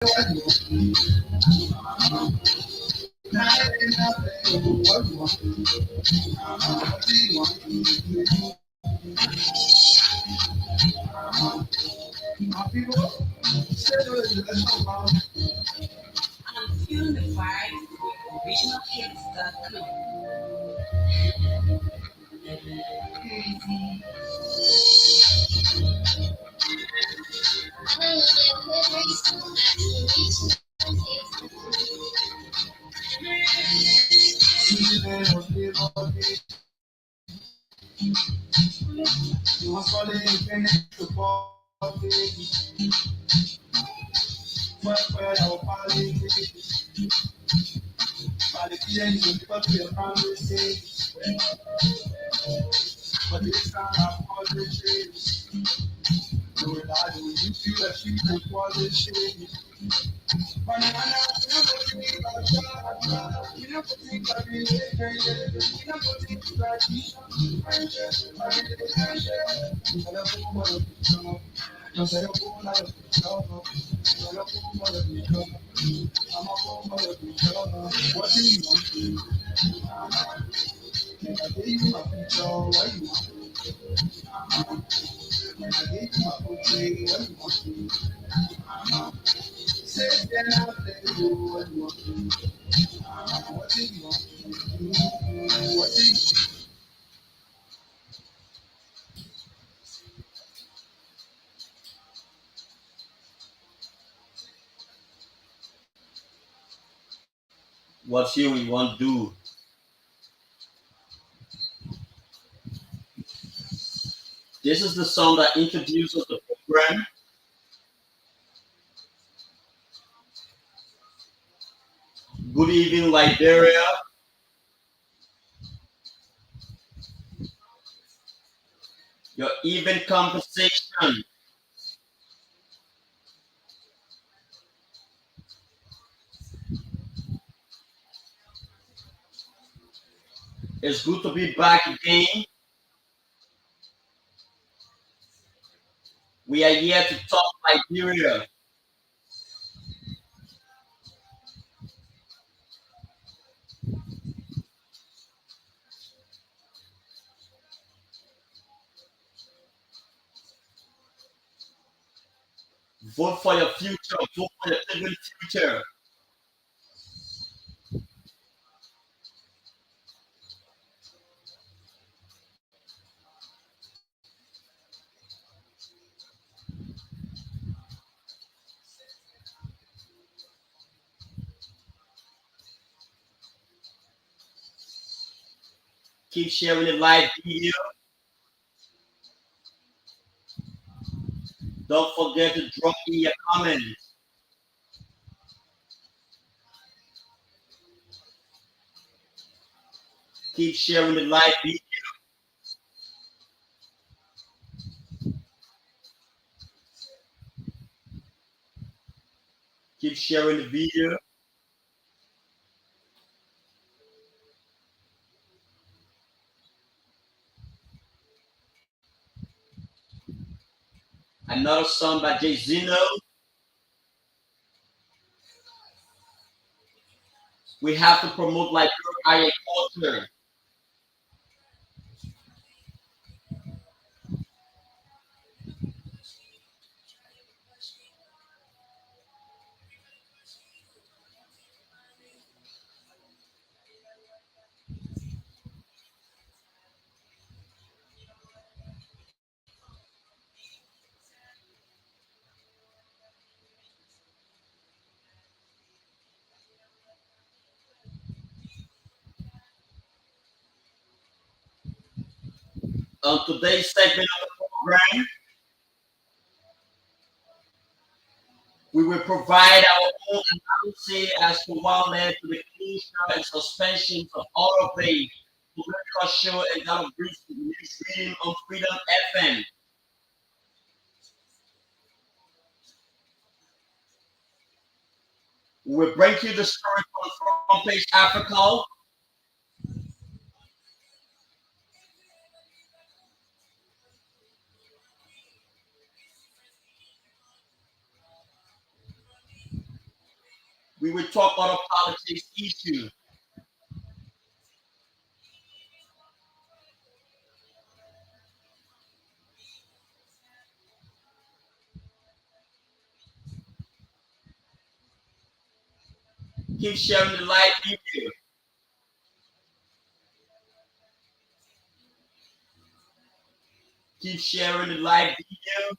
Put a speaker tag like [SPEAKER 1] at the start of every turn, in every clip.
[SPEAKER 1] I'm feeling the vibe with originalhits.com.
[SPEAKER 2] What here we want to do? This is the song that introduces the program. Good evening, Liberia. Your even conversation is good to be back again. We are here to talk Liberia. Vote for your future. Vote for your children's future. Keep sharing the live video. Don't forget to drop in your comments. Keep sharing the live video. Keep sharing the video. Another song by Jay Zeno. We have to promote Liberia culture. On today's segment of the program, we will provide our own analysis as to what led to the closure and suspension of all of the political show and that of news reading on Freedom FM. We will bring you the story from Front Page Africa. We will talk other politics issues. Keep sharing the live video. Keep sharing the live video.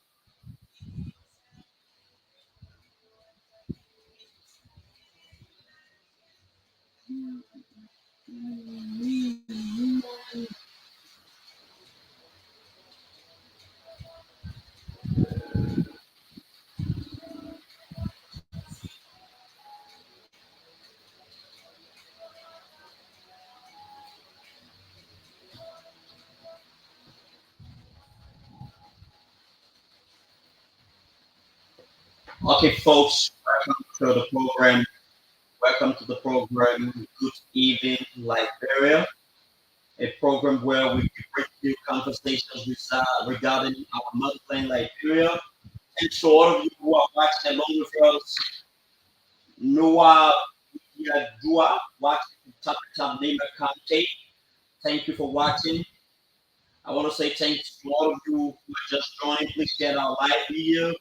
[SPEAKER 2] Okay, folks, welcome to the program. Welcome to the program. Good evening, Liberia. A program where we bring you conversations regarding our motherland, Liberia. And to all of you who are watching along with us, Noah Dua, watching from top to top, name County. Thank you for watching. I want to say thanks to all of you who are just joining. Please get our live video.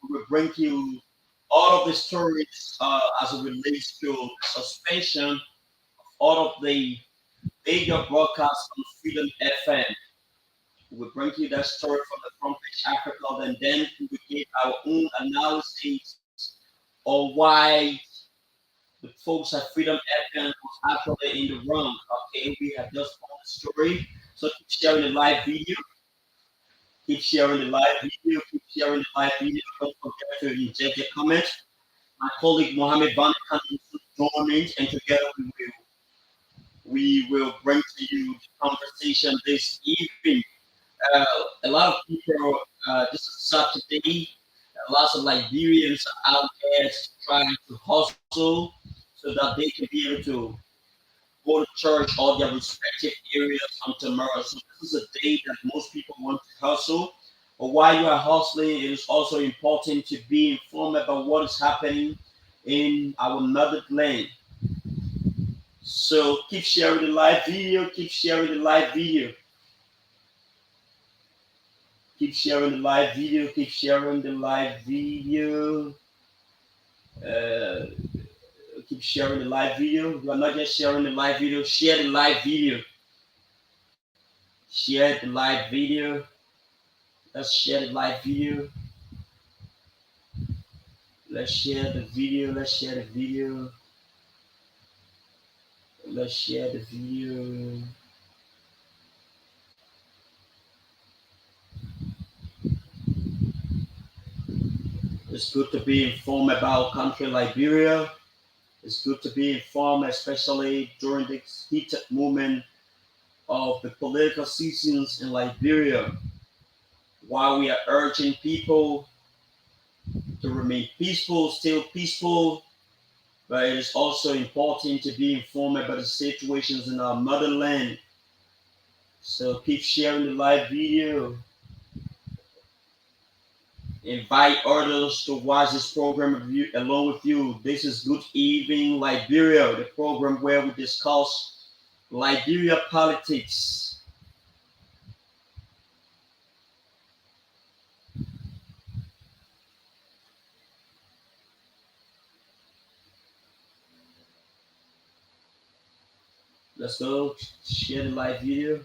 [SPEAKER 2] We will bring you all of the stories as it relates to suspension of all of the major broadcasts on Freedom FM. We will bring you that story from the front page Africa, and then we will give our own analysis on why the folks at Freedom FM was actually in the wrong. Okay, we have just found the story. So keep sharing the live video. Keep sharing the live video. Keep sharing the live video. Don't forget to inject your comments. My colleague Mohammed Van can join me, and together we will bring to you the conversation this evening. Uh, a lot of people, this is Saturday, lots of Liberians are out there trying to hustle so that they can be able to go to church or their respective areas on tomorrow. So this is a day that most people want to hustle. But while you are hustling, it is also important to be informed about what is happening in our motherland. So keep sharing the live video, keep sharing the live video, keep sharing the live video, keep sharing the live video. Uh, Keep sharing the live video. You are not just sharing the live video, share the live video. Share the live video. Let's share the live video. Let's share the video. Let's share the video. Let's share the video. It's good to be informed about country Liberia. It's good to be informed, especially during this heated moment of the political seasons in Liberia, while we are urging people to remain peaceful, still peaceful, but it is also important to be informed about the situations in our motherland. So keep sharing the live video. Invite others to watch this program along with you. This is Good Evening Liberia, the program where we discuss Liberia politics. Let's go share the live video.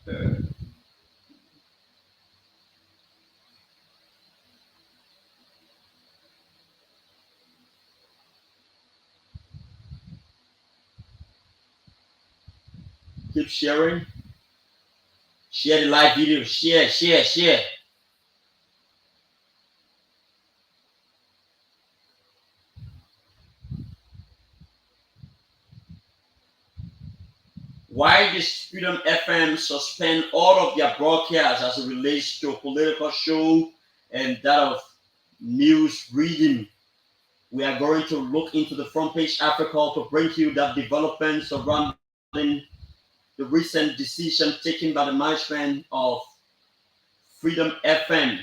[SPEAKER 2] Uh, Keep sharing. Share the live video. Share, share, share. Why does Freedom FM suspend all of their broadcasts as it relates to a political show and that of news reading? We are going to look into the front page Africa to bring you that development surrounding the recent decision taken by the management of Freedom FM.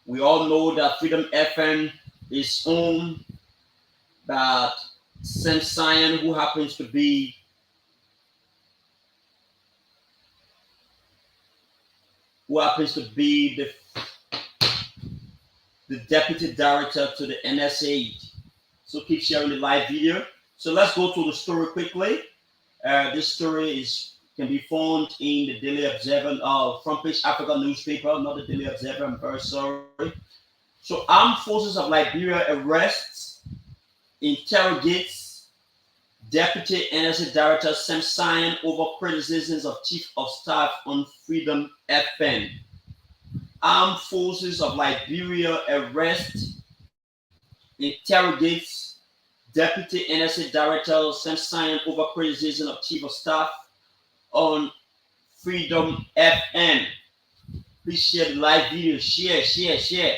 [SPEAKER 2] We all know that Freedom FM is owned that Sam Sion, who happens to be the deputy director to the NSA. So keep sharing the live video. So let's go to the story quickly. This story is can be found in the Daily Observer, Front Page Africa newspaper, not the Daily Observer. I'm very sorry. So armed forces of Liberia arrests, interrogates Deputy NSA Director Sam Sion over criticisms of Chief of Staff on Freedom FM. Armed forces of Liberia arrest, interrogates Deputy NSA Director Sam Sion over criticism of Chief of Staff on Freedom FM. Please share the live video. Share, share, share.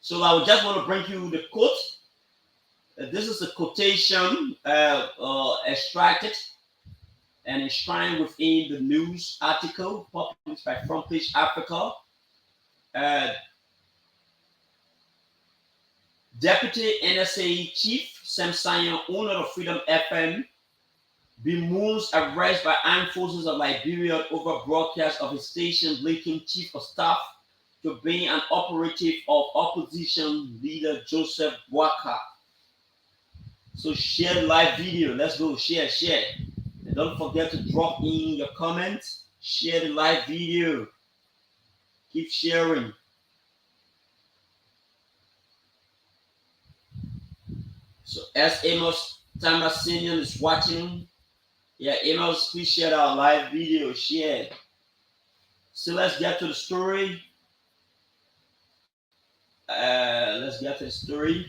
[SPEAKER 2] So I would just want to bring you the quote. This is a quotation extracted and enshrined within the news article published by Front Page Africa. Uh, Deputy NSA Chief Sam Sion, owner of Freedom FM, bemoans arrest by armed forces of Liberia over broadcast of his station linking Chief of Staff to being an operative of opposition leader Joseph Boakai. So share the live video. Let's go. Share, share. And don't forget to drop in your comments. Share the live video. Keep sharing. So as Amos Tamasinian is watching, yeah, Amos, please share our live video. Share. So let's get to the story. Let's get to the story.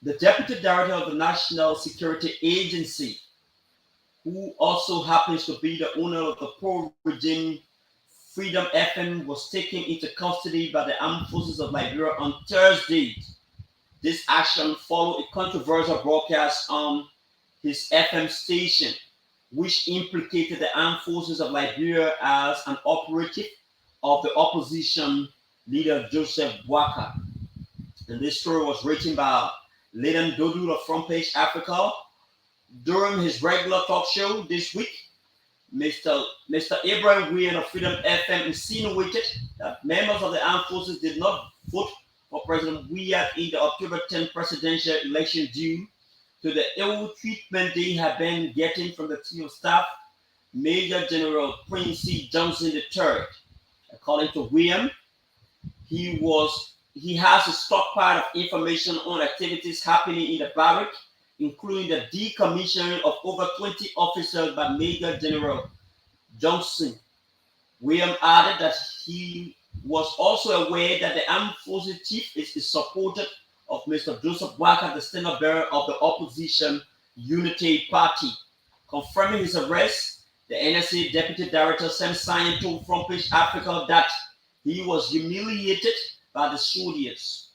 [SPEAKER 2] The deputy director of the National Security Agency, who also happens to be the owner of the pro-regime Freedom FM, was taken into custody by the armed forces of Liberia on Thursday. This action followed a controversial broadcast on his FM station, which implicated the armed forces of Liberia as an operative of the opposition leader Joseph Boakai. And this story was written by Leighton Dodu of Front Page Africa. During his regular talk show this week, Mr. Abraham William of Freedom FM insinuated that members of the armed forces did not vote for President Weah in the October 10 presidential election due to the ill treatment they had been getting from the Chief of Staff, Major General Prince C. Johnson III. According to William, he has a stockpile of information on activities happening in the barrack, including the decommissioning of over 20 officers by Major General Johnson. William added that he was also aware that the armed forces chief is a supporter of Mr. Joseph Boakai, the standard bearer of the opposition Unity Party. Confirming his arrest, the NSA Deputy Director Sam Sion told Front Page Africa that he was humiliated by the soldiers.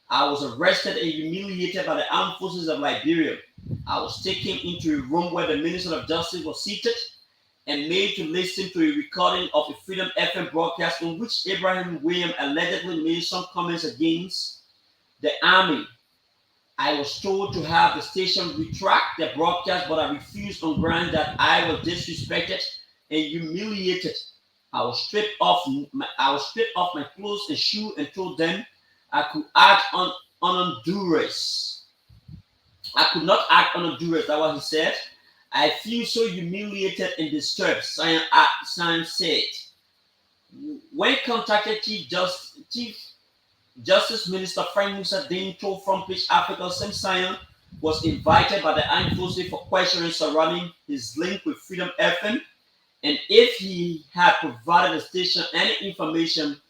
[SPEAKER 2] I was arrested and humiliated by the armed forces of Liberia. I was taken into a room where the Minister of Justice was seated and made to listen to a recording of a Freedom FM broadcast in which Abraham William allegedly made some comments against the army. I was told to have the station retract the broadcast, but I refused on ground that I was disrespected and humiliated. I was stripped off my clothes and shoes and told them I could act on Honduras. I could not act on Honduras. That's what he said. I feel so humiliated and disturbed, Sion said. When contacted Chief Justice Minister Frank Musa Dane told Front Page Africa, Sam Sion was invited by the armed forces for questioning surrounding his link with Freedom FM and if he had provided the station any information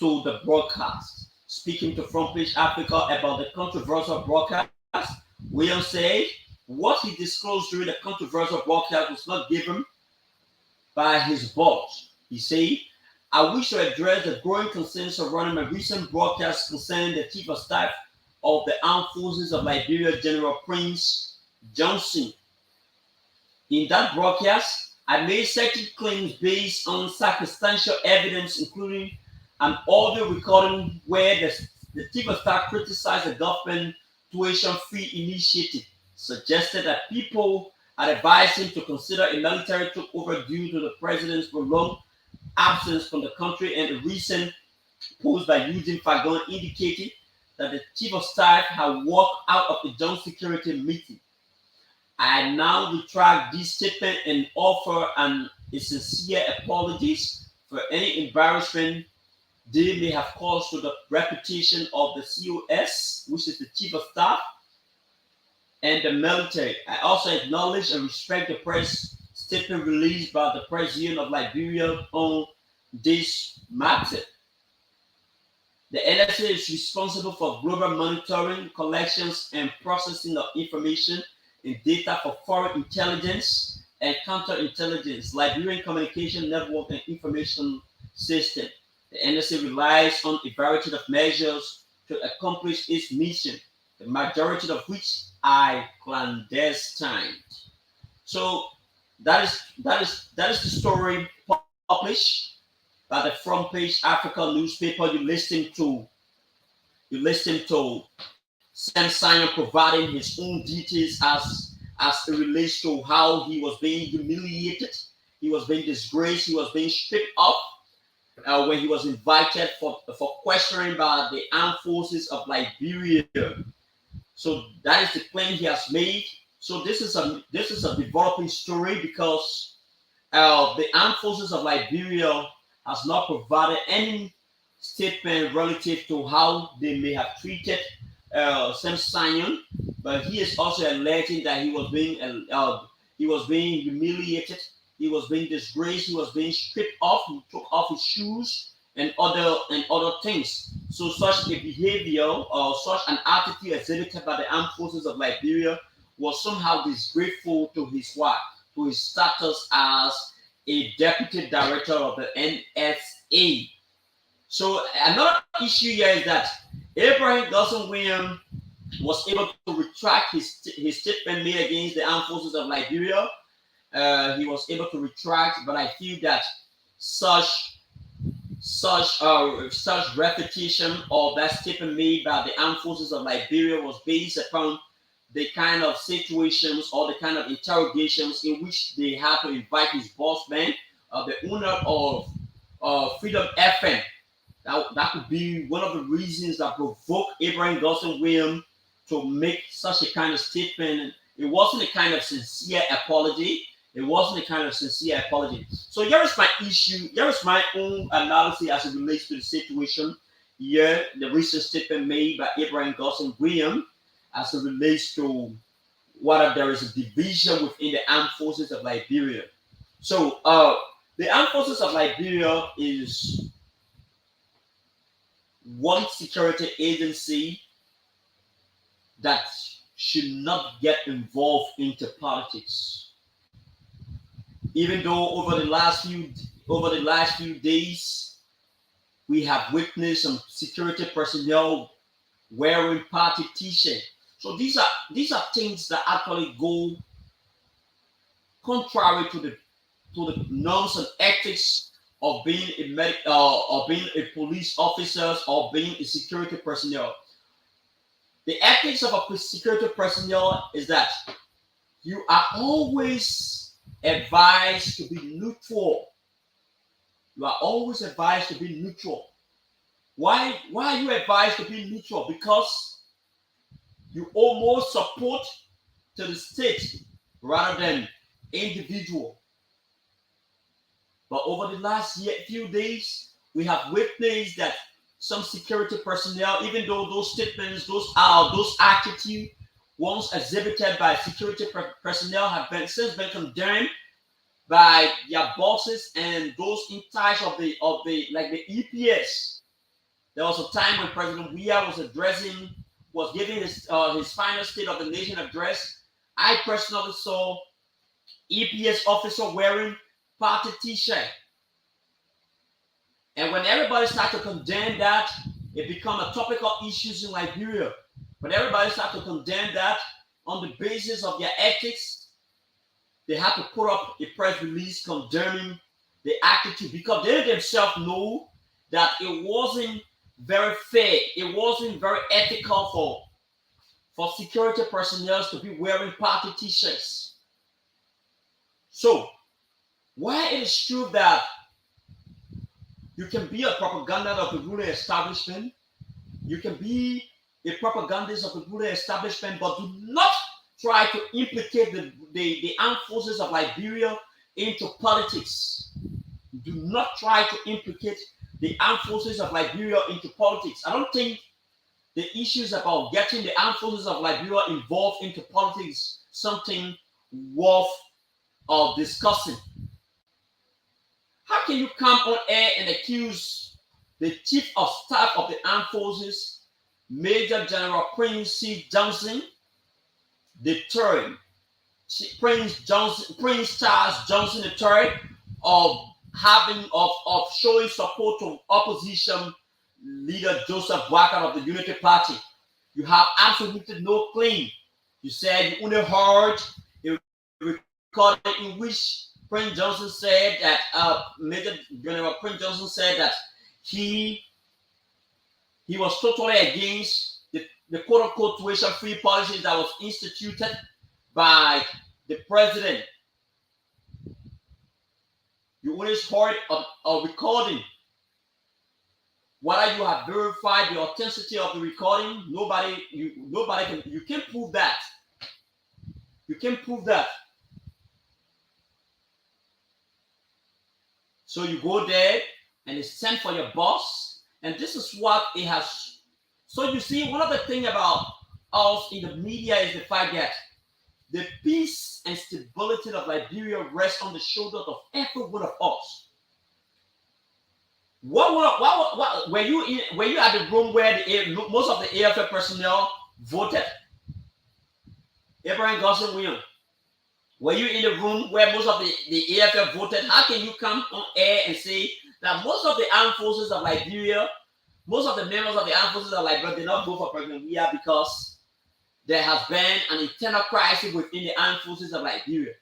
[SPEAKER 2] to the broadcast. Speaking to Front Page Africa about the controversial broadcast, William said what he disclosed during the controversial broadcast was not given by his boss. He said, I wish to address the growing concerns surrounding my recent broadcast concerning the Chief of Staff of the Armed Forces of Liberia, General Prince Johnson. In that broadcast, I made certain claims based on circumstantial evidence, including an audio recording where the The chief of staff criticized the government tuition fee initiative, suggested that people had advised him to consider a military takeover due to the president's prolonged absence from the country, and a recent post by Eugene Fagon indicated that the chief of staff had walked out of the joint security meeting. I now retract this statement and offer a sincere apologies for any embarrassment they may have caused to the reputation of the COS, which is the chief of staff, and the military. I also acknowledge and respect the press statement released by the President of Liberia on this matter. The NSA is responsible for global monitoring, collections, and processing of information and data for foreign intelligence and counterintelligence, Liberian Communication Network and Information System. The NSA relies on a variety of measures to accomplish its mission, the majority of which are clandestine. So that is the story published by the front page Africa newspaper. You listen to Sam Simon providing his own details as it relates to how he was being humiliated, he was being disgraced, he was being stripped off when he was invited for questioning by the armed forces of Liberia. So that is the claim he has made. So this is a developing story because the armed forces of Liberia has not provided any statement relative to how they may have treated Sam Sion, but he is also alleging that he was being humiliated, he was being disgraced, he was being stripped off, he took off his shoes and other things. So such a behavior or such an attitude exhibited by the armed forces of Liberia was somehow disgraceful to his wife, to his status as a deputy director of the NSA. So another issue here is that Abraham Dawson William was able to retract his statement made against the armed forces of Liberia. He was able to retract, but I feel that such such repetition of that statement made by the armed forces of Liberia was based upon the kind of situations or the kind of interrogations in which they had to invite his boss man, the owner of Freedom FM. That could be one of the reasons that provoked Abraham Dawson Williams to make such a kind of statement. It wasn't a kind of sincere apology. It wasn't a kind of sincere apology. So here is my issue. Here is my own analysis as it relates to the situation. Here, the recent statement made by Abraham Dawson Williams as it relates to whether there is a division within the armed forces of Liberia. So, the armed forces of Liberia is one security agency that should not get involved into politics. Even though over the last few days we have witnessed some security personnel wearing party t-shirt. So these are things that actually go contrary to the norms and ethics of being or being a police officer or being a security personnel. The ethics of a security personnel is that you are always advised to be neutral. You are always advised to be neutral. Why are you advised to be neutral? Because you owe more support to the state rather than individual. But over the last few days, we have witnessed that some security personnel, even though those statements, those attitudes once exhibited by security personnel have since been condemned by their bosses and those in charge of the like the EPS. There was a time when President Weah was giving his final State of the Nation address. I personally saw EPS officer wearing party T-shirt, and when everybody started to condemn that, it became a topical issues in Liberia. When everybody started to condemn that on the basis of their ethics, they had to put up a press release condemning the attitude because they themselves know that it wasn't very fair. It wasn't very ethical for security personnel to be wearing party t-shirts. So, while it is true that you can be a propagandist of the ruling establishment, you can be a propagandist of the ruling establishment, but do not try to implicate the armed forces of Liberia into politics. Do not try to implicate the armed forces of Liberia into politics. I don't think the issues about getting the armed forces of Liberia involved into politics something worth of discussing. How can you come on air and accuse the chief of staff of the armed forces, Major General Prince C. Johnson the third, Prince Charles Johnson the third, of showing support to opposition leader Joseph Boakai of the Unity Party? You have absolutely no claim. You said you only heard a recording in which Prince Johnson said that Major General Prince Johnson said that he he was totally against the quote unquote tuition free policy that was instituted by the president. You only heard a recording. Whether you have verified the authenticity of the recording, nobody can, you can't prove that. You can't prove that. So you go there and it's sent for your boss, and this is what it has. So you see, one of the things about us in the media is the fact that the peace and stability of Liberia rests on the shoulders of every one of us. What were you in? Were you at the room where most of the AFL personnel voted? Abraham Gosson Williams. Were you in the room where most of the AFL voted? How can you come on air and say that most of the armed forces of Liberia, most of the members of the armed forces of Liberia did not vote for President Weah because there has been an internal crisis within the armed forces of Liberia?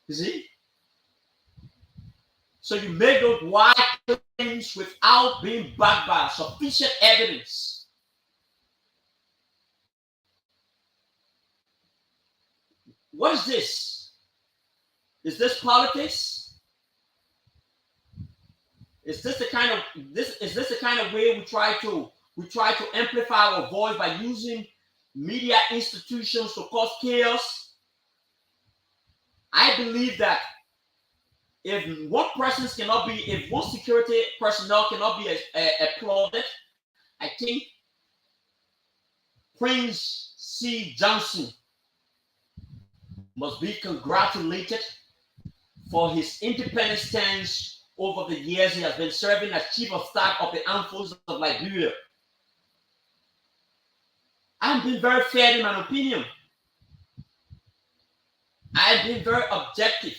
[SPEAKER 2] You see? So you make those wide claims without being backed by sufficient evidence. What is this? Is this politics? Is this the kind of way we try to amplify our voice by using media institutions to cause chaos? I believe that if one security personnel cannot be applauded, I think Prince C. Johnson must be congratulated for his independent stance over the years he has been serving as chief of staff of the armed forces of Liberia. I'm being very fair in my opinion. I've been very objective.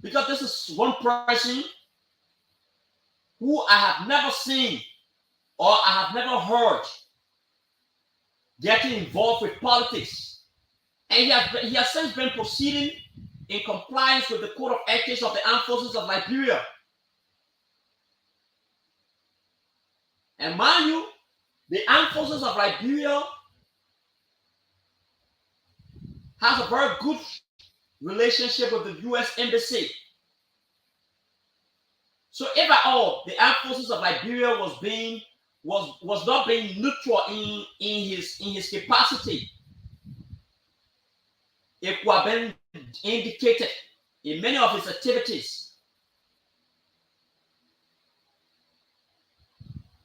[SPEAKER 2] Because this is one person who I have never seen or I have never heard getting involved with politics. And he has since been proceeding in compliance with the Code of Ethics of the Armed Forces of Liberia. And mind you, the Armed Forces of Liberia has a very good relationship with the U.S. Embassy. So if at all the armed forces of Liberia was not being neutral in his capacity, it would have been indicated in many of his activities.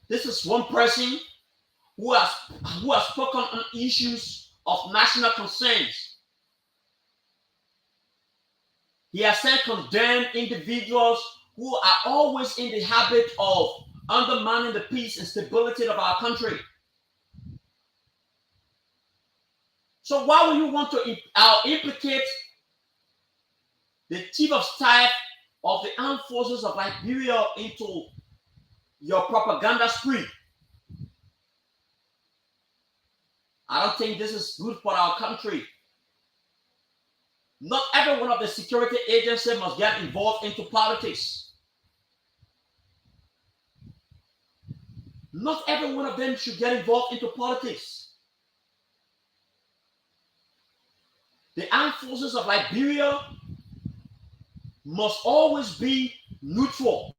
[SPEAKER 2] This is one person who has spoken on issues of national concerns. He has said condemned individuals who are always in the habit of undermining the peace and stability of our country. So why would you want to implicate the chief of staff of the armed forces of Liberia into your propaganda spree? I don't think this is good for our country. Not every one of the security agencies must get involved into politics. Not every one of them should get involved into politics. The armed forces of Liberia must always be neutral.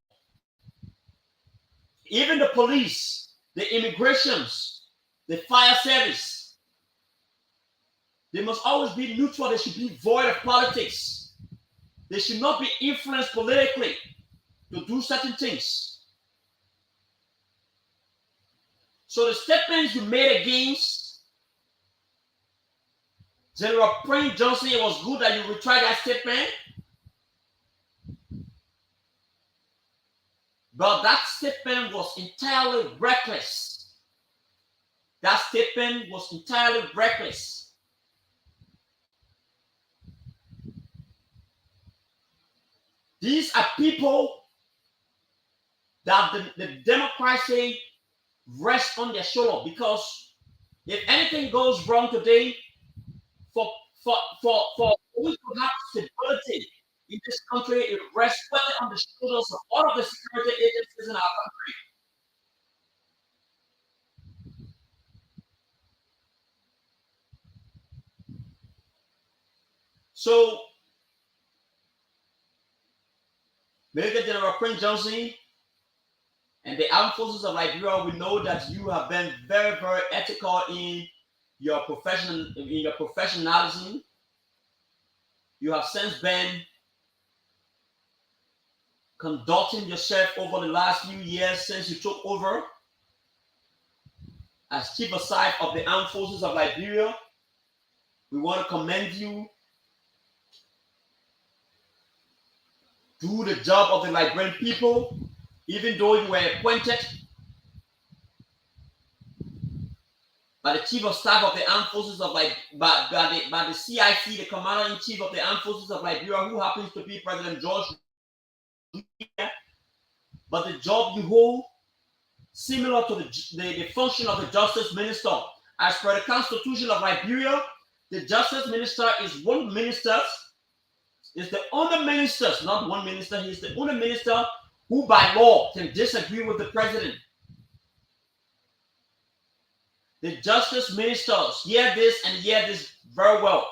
[SPEAKER 2] Even the police, the immigrations, the fire service, they must always be neutral. They should be void of politics. They should not be influenced politically to do certain things. So the statements you made against General Prince Johnson, it was good that you retried that statement. But that statement was entirely reckless. That statement was entirely reckless. These are people that the Democrats say rest on their shoulder, because if anything goes wrong today, for we to have stability in this country, it rests squarely on the shoulders of all of the security agencies in our country. So, Major General Prince Johnson and the armed forces of Liberia, we know that you have been very, very ethical in your professionalism. You have since been conducting yourself over the last few years since you took over as chief of staff of the armed forces of Liberia. We want to commend you. Do the job of the Liberian people, even though you were appointed by the chief of staff of the armed forces of by the CIC, the commander in chief of the armed forces of Liberia, who happens to be President George. But the job you hold, similar to the function of the justice minister, as per the Constitution of Liberia, the justice minister is one minister. Is the only minister, not one minister, he's the only minister who by law can disagree with the president. The justice ministers hear this and hear this very well.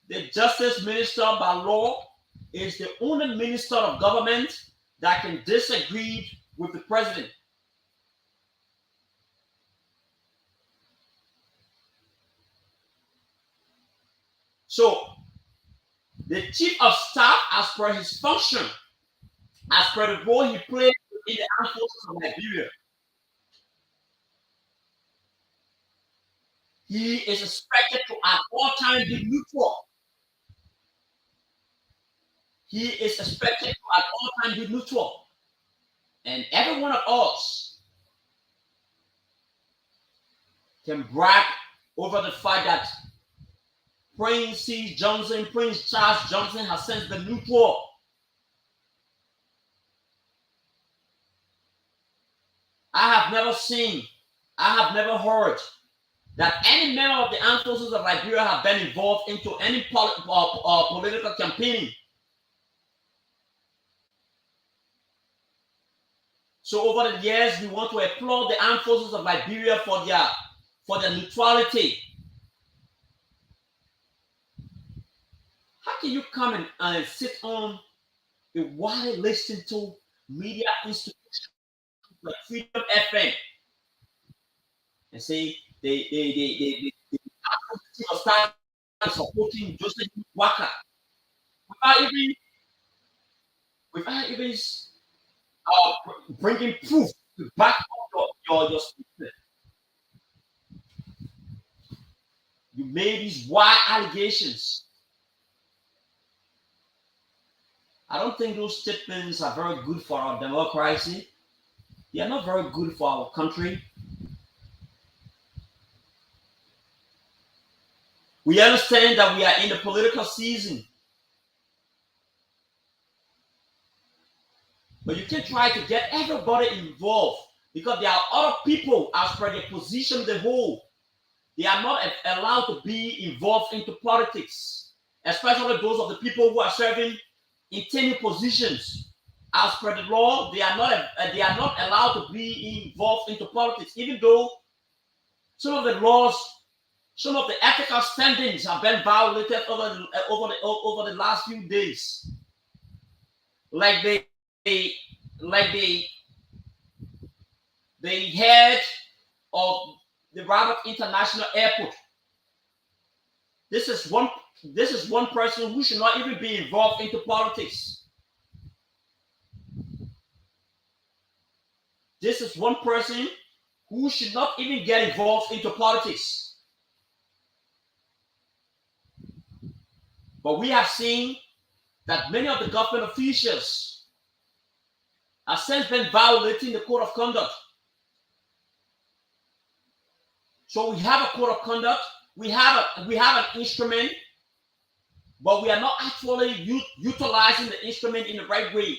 [SPEAKER 2] The justice minister by law is the only minister of government that can disagree with the president. So, the chief of staff, as per his function, as per the role he played in the armed forces of Liberia, he is expected to at all times be neutral. He is expected to at all times be neutral. And every one of us can brag over the fact that Prince Charles Johnson has since been neutral. I have never heard that any member of the armed forces of Liberia have been involved into any political campaigning. So over the years, we want to applaud the armed forces of Liberia for their neutrality. How can you come and sit on a while listening to media institutions like Freedom FM and say they start supporting Joseph Waka without even bringing proof to back up your statement? You made these wild allegations. I don't think those statements are very good for our democracy. They are not very good for our country. We understand that we are in the political season. But you can try to get everybody involved, because there are other people, as per their position they hold, they are not allowed to be involved into politics, especially those of the people who are serving in tenure positions. as per the law, they are not allowed to be involved into politics, even though some of the laws, some of the ethical standings have been violated over the last few days, like the head of the Rabat International Airport. This is one person who should not even be involved into politics. This is one person who should not even get involved into politics. But we have seen that many of the government officials have since been violating the code of conduct. So we have a code of conduct, we have an instrument, but we are not actually utilizing the instrument in the right way.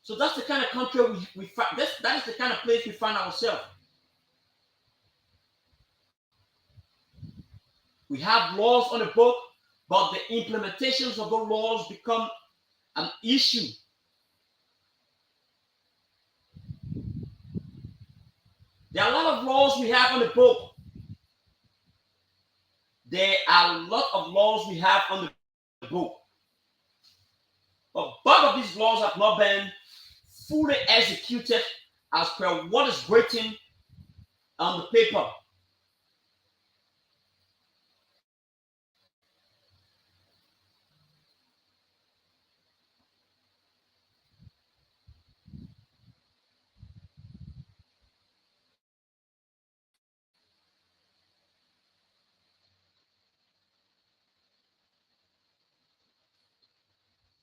[SPEAKER 2] So that's the kind of country we find. That is the kind of place we find ourselves. We have laws on the book, but the implementations of the laws become an issue. There are a lot of laws we have on the book. There are a lot of laws we have on the book. But both of these laws have not been fully executed as per what is written on the paper.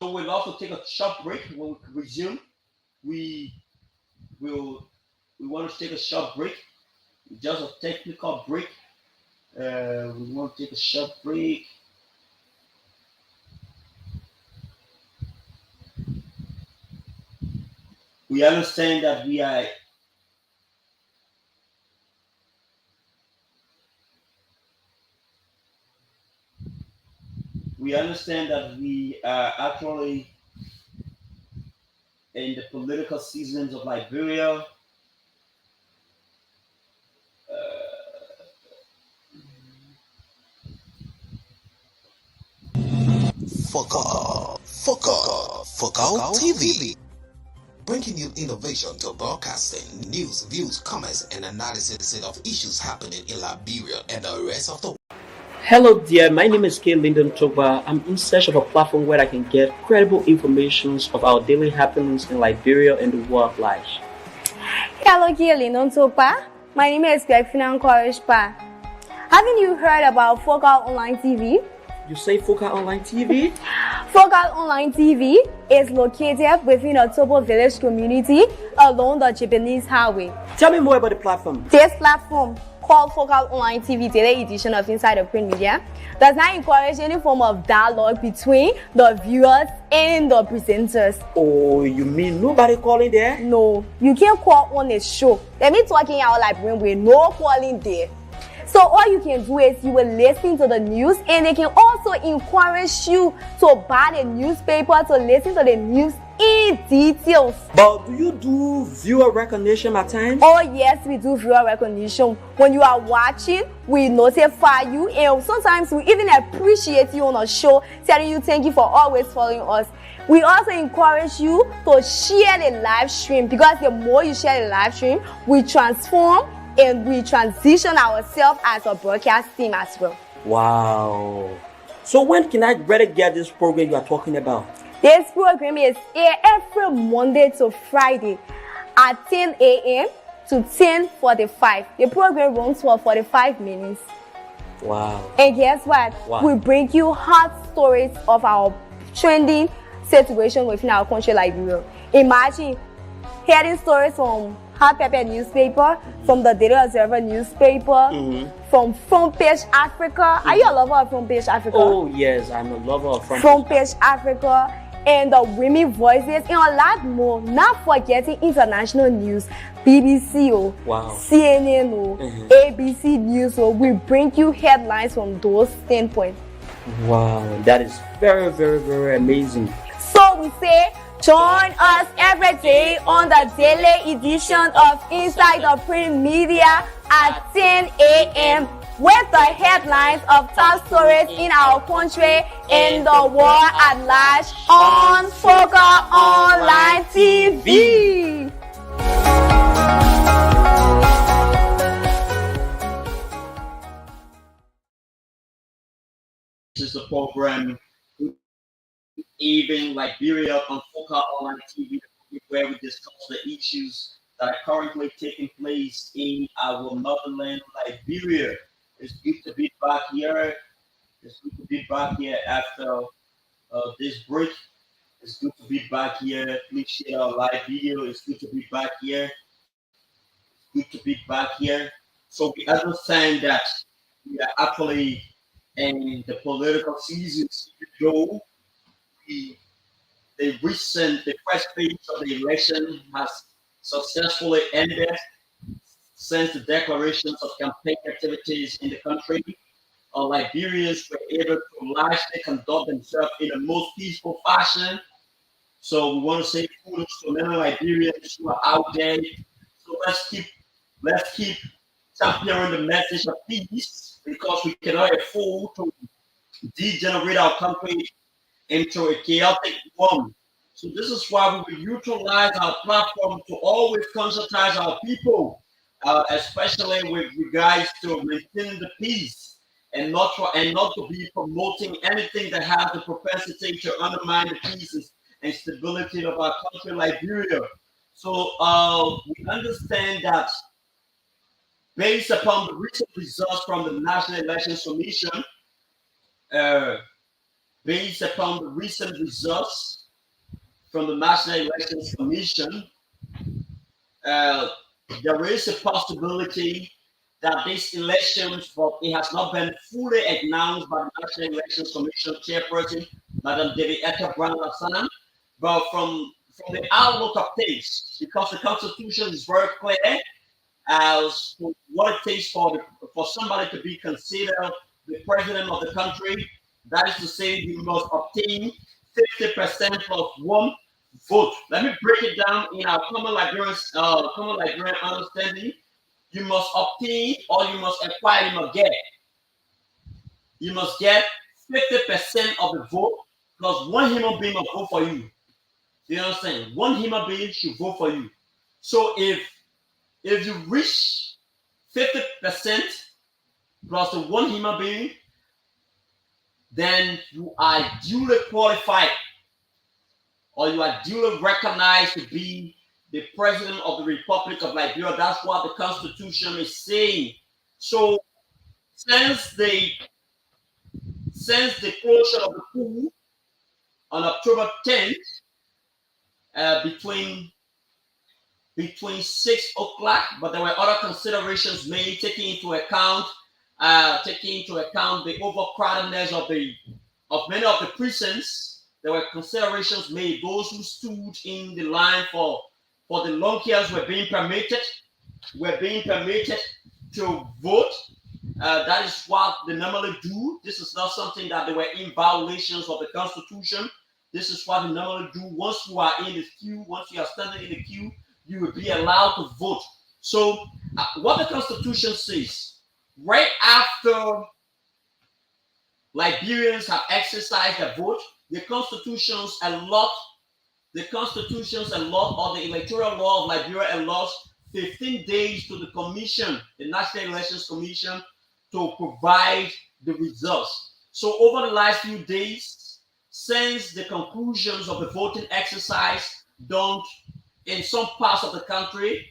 [SPEAKER 2] So we'll also take a short break. When we resume, we will want to take a short break, just a technical break. We want to take a short break. We understand that we are actually in the political seasons of Liberia.
[SPEAKER 3] Focal TV, bringing you innovation to broadcasting, news, views, comments, and analysis of issues happening in Liberia and the rest of the world.
[SPEAKER 4] Hello dear, my name is K. Lyndon Toba. I'm in search of a platform where I can get credible information of our daily happenings in Liberia and the world at large.
[SPEAKER 5] Hello, K. Lyndon Toba. My name is Gwefina Korishpa. Haven't you heard about Focal Online TV?
[SPEAKER 4] You say Focal Online TV?
[SPEAKER 5] Focal Online TV is located within a Tobo village community along the Japanese highway.
[SPEAKER 4] Tell me more about the platform.
[SPEAKER 5] This platform, called Focal Online TV Daily Edition of Inside the Print Media, does not encourage any form of dialogue between the viewers and the presenters.
[SPEAKER 4] Oh, you mean nobody calling there?
[SPEAKER 5] No, you can't call on a show. Let me talking out like with no calling there. So all you can do is you will listen to the news, and they can also encourage you to buy the newspaper to listen to the news in details.
[SPEAKER 4] But do you do viewer recognition at times?
[SPEAKER 5] Oh yes, we do viewer recognition. When you are watching, we notify you, and sometimes we even appreciate you on a show, telling you thank you for always following us. We also encourage you to share the live stream, because the more you share the live stream, we transform and we transition ourselves as a broadcast team as well.
[SPEAKER 4] Wow. So when can I better get this program you are talking about?
[SPEAKER 5] This program is aired every Monday to Friday at 10 a.m. to 10:45. The program runs for 45 minutes.
[SPEAKER 4] Wow.
[SPEAKER 5] And guess what?
[SPEAKER 4] Wow.
[SPEAKER 5] We bring you hot stories of our trending situation within our country, Liberia. Imagine hearing stories from Hot Pepper newspaper, from the Daily Observer newspaper, from Front Page Africa. Are you a lover of Front Page Africa?
[SPEAKER 4] Oh yes, I'm a lover of
[SPEAKER 5] Front Page Africa, and the Women Voices, and a lot more. Not forgetting international news, BBC,
[SPEAKER 4] wow.
[SPEAKER 5] CNN, ABC News. We bring you headlines from those standpoints.
[SPEAKER 4] Wow, that is very, very, very amazing.
[SPEAKER 5] So we say, join us every day on the daily edition of Inside the Print Media at 10 a.m. with the headlines of top stories in our country and the world at large on Focus Online TV.
[SPEAKER 2] This is the program, even Liberia on Focal Online TV, where we discuss the issues that are currently taking place in our motherland, Liberia. It's good to be back here. It's good to be back here after this break. It's good to be back here. Please share our live video. It's good to be back here. Good to be back here. So we understand that we are actually in the political season, though we the first phase of the election has successfully ended since the declarations of campaign activities in the country. Liberians were able to largely conduct themselves in the most peaceful fashion. So we want to say kudos to many Liberians who are out there. So let's keep championing the message of peace because we cannot afford to degenerate our country into a chaotic one. So this is why we will utilize our platform to always conscientize our people, especially with regards to maintaining the peace and not to be promoting anything that has the propensity to undermine the peace and stability of our country, Liberia. So we understand that based upon the recent results from the National Elections Commission, uh, based upon the recent results from the National Elections Commission, uh, there is a possibility that this elections, but it has not been fully announced by the National Elections Commission chairperson, Madam Devi Etta Brown Lassan. But from the outlook of things, because the Constitution is very clear as to what it takes for somebody to be considered the president of the country. That is to say, you must obtain 50% plus one vote. Let me break it down in our common Liberian understanding. You must obtain or you must acquire, you must get 50% of the vote plus one human being must vote for you. You understand? One human being should vote for you. So if you reach 50% plus the one human being, then you are duly qualified or you are duly recognized to be the president of the Republic of Liberia. That's what the Constitution is saying. So since the closure of the coup on October 10th, between 6 o'clock, but there were other considerations made taking into account the overcrowdedness of many of the prisons. There were considerations made. Those who stood in the line for the long years were being permitted to vote. That is what they normally do. This is not something that they were in violations of the Constitution. This is what they normally do. Once you are in the queue, once you are standing in the queue, you will be allowed to vote. So, what the Constitution says, right after Liberians have exercised their vote, the Constitutions allot or the electoral law of Liberia allows 15 days to the commission, the National Elections Commission, to provide the results. So over the last few days, since the conclusions of the voting exercise done in some parts of the country,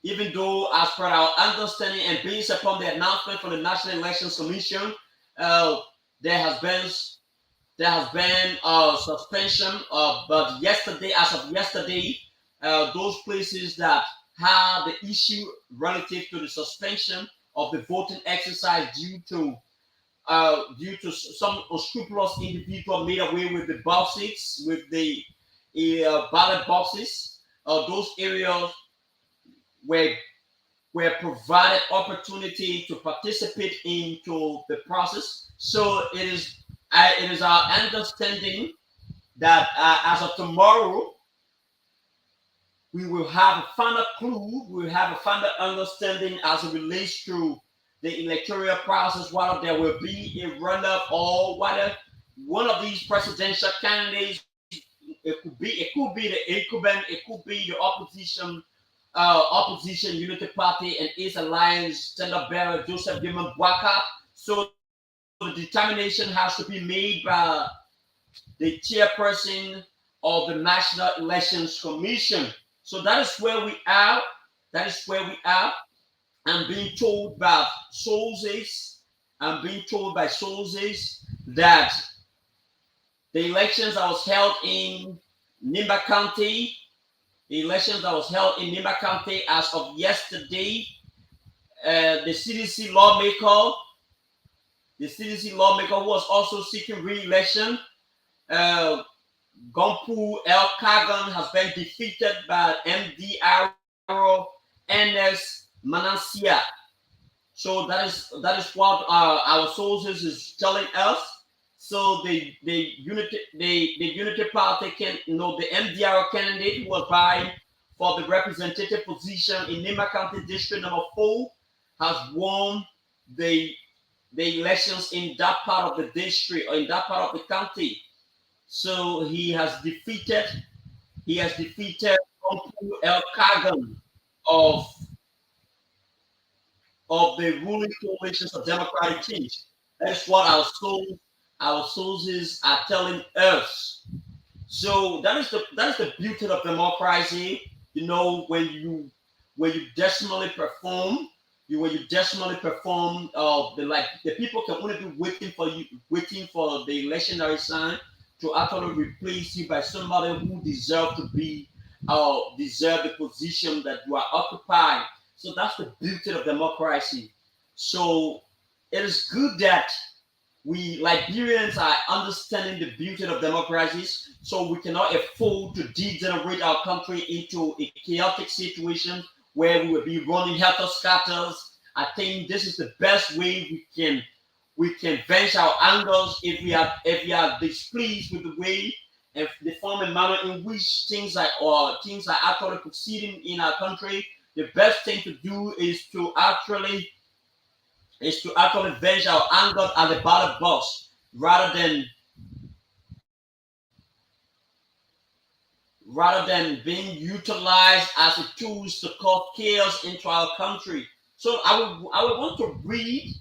[SPEAKER 2] even though as per our understanding and based upon the announcement from the National Elections Commission, there has been a suspension. But as of yesterday, those places that had the issue relative to the suspension of the voting exercise due to some unscrupulous individual made away with the boxes, with the ballot boxes. Those areas were were provided opportunity to participate into the process. So it is our understanding that as of tomorrow we will have a final clue, we will have a final understanding as it relates to the electoral process, whether there will be a run-up or whether one of these presidential candidates, it could be the incumbent, it could be the opposition unity party and its alliance standard bearer Joseph Gilman Bwaka. So the determination has to be made by the chairperson of the National Elections Commission. So that is where we are. That is where we are. I'm being told by sources. I'm being told by sources that the elections that was held in Nimba County, the elections that was held in Nimba County as of yesterday, the CDC lawmaker who was also seeking re-election, uh, Gompu El Kagan has been defeated by MDRO NS Manasia. So that is what our sources is telling us. So the Unity Party can the MDR candidate who was vying for the representative position in Nima County District number 4 has won the the elections in that part of the district or in that part of the county. So he has defeated Ompu El Kagan of of the ruling coalitions of democratic change. That's what our sources are telling us. So that is the beauty of democracy. When you decimally perform, the people can only be waiting for the electionary sign to actually replace you by somebody who deserve the position that you are occupying. So that's the beauty of democracy. So it is good that we Liberians are understanding the beauty of democracies, so we cannot afford to degenerate our country into a chaotic situation where we will be running helter scatters. I think this is the best way we can vent our angers if we are displeased with the way and the form and manner in which things are actually proceeding in our country. The best thing to do is to actually vent our anger at the ballot box rather than being utilized as a tools to cause chaos into our country. So I would want to read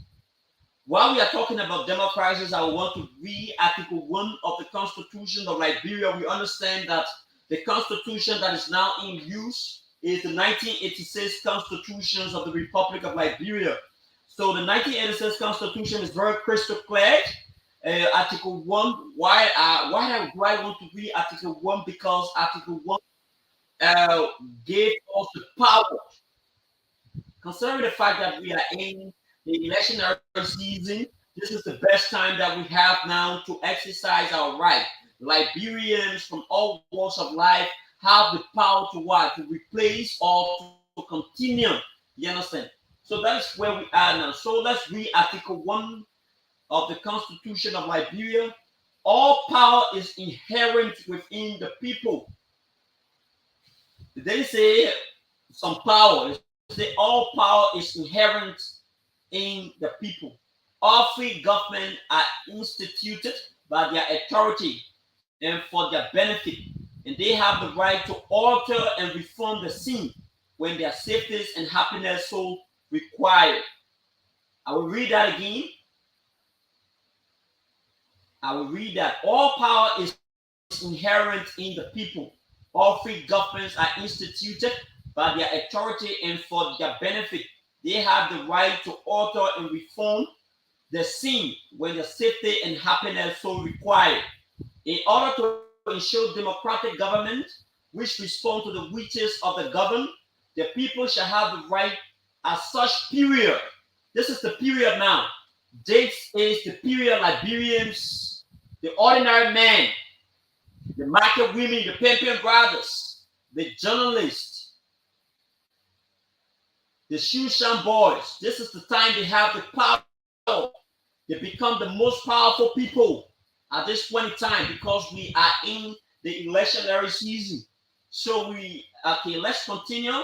[SPEAKER 2] while we are talking about democracies. I want to read Article 1 of the Constitution of Liberia. We understand that the Constitution that is now in use is the 1986 Constitution of the Republic of Liberia. So the 1986 Constitution is very crystal clear. Article 1, why do I want to read Article 1? Because Article 1 uh, gave us the power, considering the fact that we are in the electionary season. This is the best time that we have now to exercise our right. Liberians from all walks of life have the power to what? To replace or to continue. You understand? So that is where we are now. So let's read Article 1 of the Constitution of Liberia. All power is inherent within the people. They say some power. They say all power is inherent in the people. All free government are instituted by their authority and for their benefit, and they have the right to alter and reform the scene when their safety and happiness so require. I will read that again. I will read that all power is inherent in the people. All free governments are instituted by their authority and for their benefit. They have the right to alter and reform the scene when the safety and happiness so require. In order to ensure democratic government, which respond to the wishes of the governed, the people shall have the right at such period. This is the period now. This is the period Liberians, the ordinary man, the market women, the pimping brothers, the journalists, The Shushan boys, this is the time they have the power. They become the most powerful people at this point in time because we are in the electionary season. So okay, let's continue.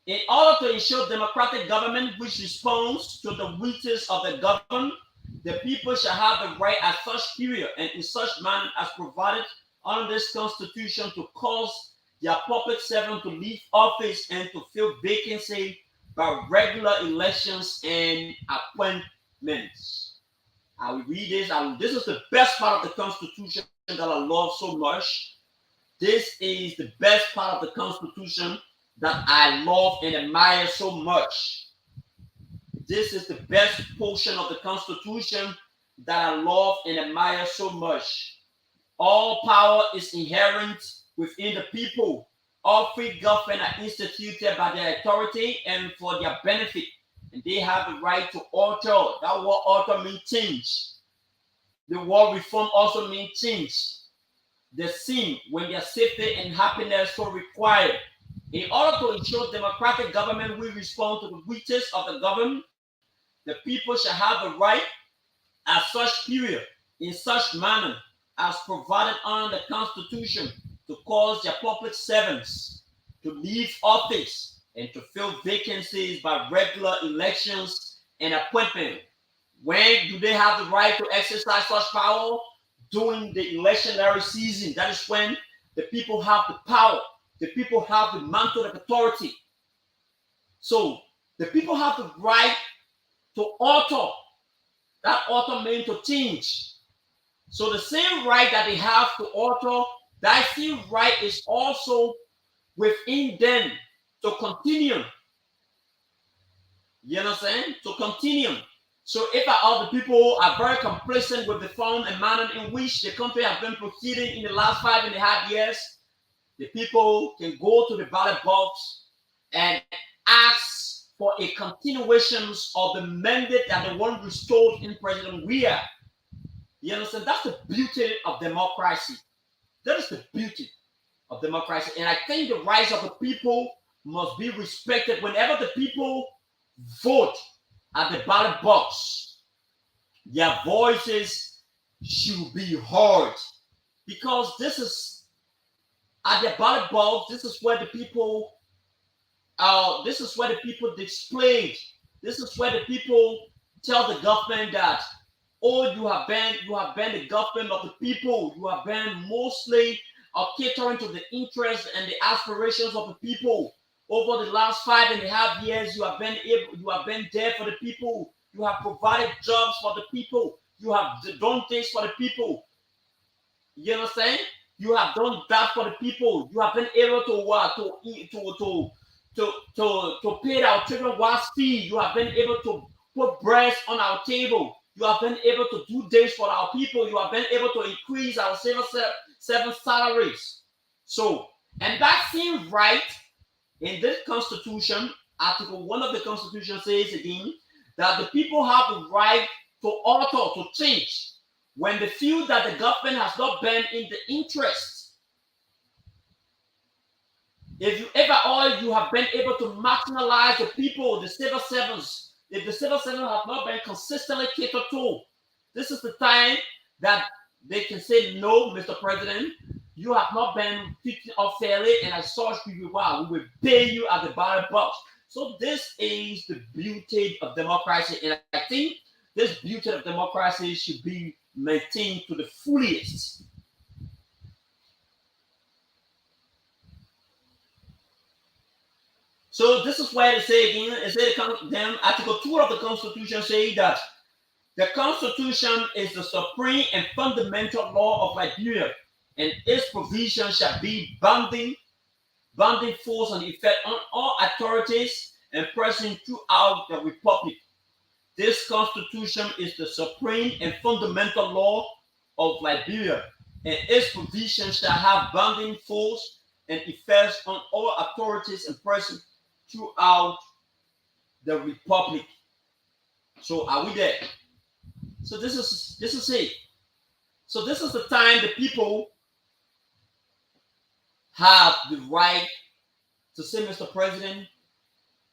[SPEAKER 2] In order to ensure democratic government which responds to the wishes of the governed, the people shall have the right at such period and in such manner as provided under this constitution to cause their public servant to leave office and to fill vacancy by regular elections and appointments. I will read this. This is the best part of the Constitution that I love so much. This is the best part of the Constitution that I love and admire so much. This is the best portion of the Constitution that I love and admire so much. All power is inherent within the people. All free government are instituted by their authority and for their benefit. And they have the right to alter. That word alter means change. The word reform also means change. The same when their safety and happiness so required. In order to ensure democratic government will respond to the wishes of the governed, the people shall have the right at such period, in such manner, as provided under the Constitution, to cause their public servants to leave office and to fill vacancies by regular elections and appointment. When do they have the right to exercise such power? During the electionary season. That is when the people have the power. The people have the mantle of authority. So the people have the right to alter. That alter means to change. So the same right that they have to alter, that same right is also within them to continue. You understand? To continue. So if all the people are very complacent with the form and manner in which the country has been proceeding in the last 5.5 years, the people can go to the ballot box and ask for a continuation of the mandate that they want restored in President Weah. You understand? That's the beauty of democracy. That is the beauty of democracy. And I think the rights of the people must be respected whenever the people vote at the ballot box. Their voices should be heard because this is at the ballot box. This is where the people displayed. This is where the people tell the government that, oh, you have been the government of the people. You have been mostly catering to the interests and the aspirations of the people. Over the last 5.5 years, you have been there for the people. You have provided jobs for the people. You have done things for the people. You understand? You have done that for the people. You have been able to pay our children wise fee. You have been able to put bread on our table. You have been able to do things for our people. You have been able to increase our civil servant salaries. So, and that seems right. In this constitution, Article 1 of the Constitution says again that the people have the right to alter, to change, when they feel that the government has not been in the interest. If you have been able to marginalize the people, the civil servants, if the civil servants have not been consistently catered to, this is the time that they can say, no, Mr. President, you have not been treated unfairly, and as such, we will pay you at the ballot box. So this is the beauty of democracy, and I think this beauty of democracy should be maintained to the fullest. So this is why they say again, then Article 2 of the Constitution say that the Constitution is the supreme and fundamental law of Liberia, and its provision shall be binding force and effect on all authorities and persons throughout the republic. This constitution is the supreme and fundamental law of Liberia, and its provision shall have binding force and effect on all authorities and persons throughout the republic. So are we there? So this is it. So this is the time the people have the right to say, Mr. President,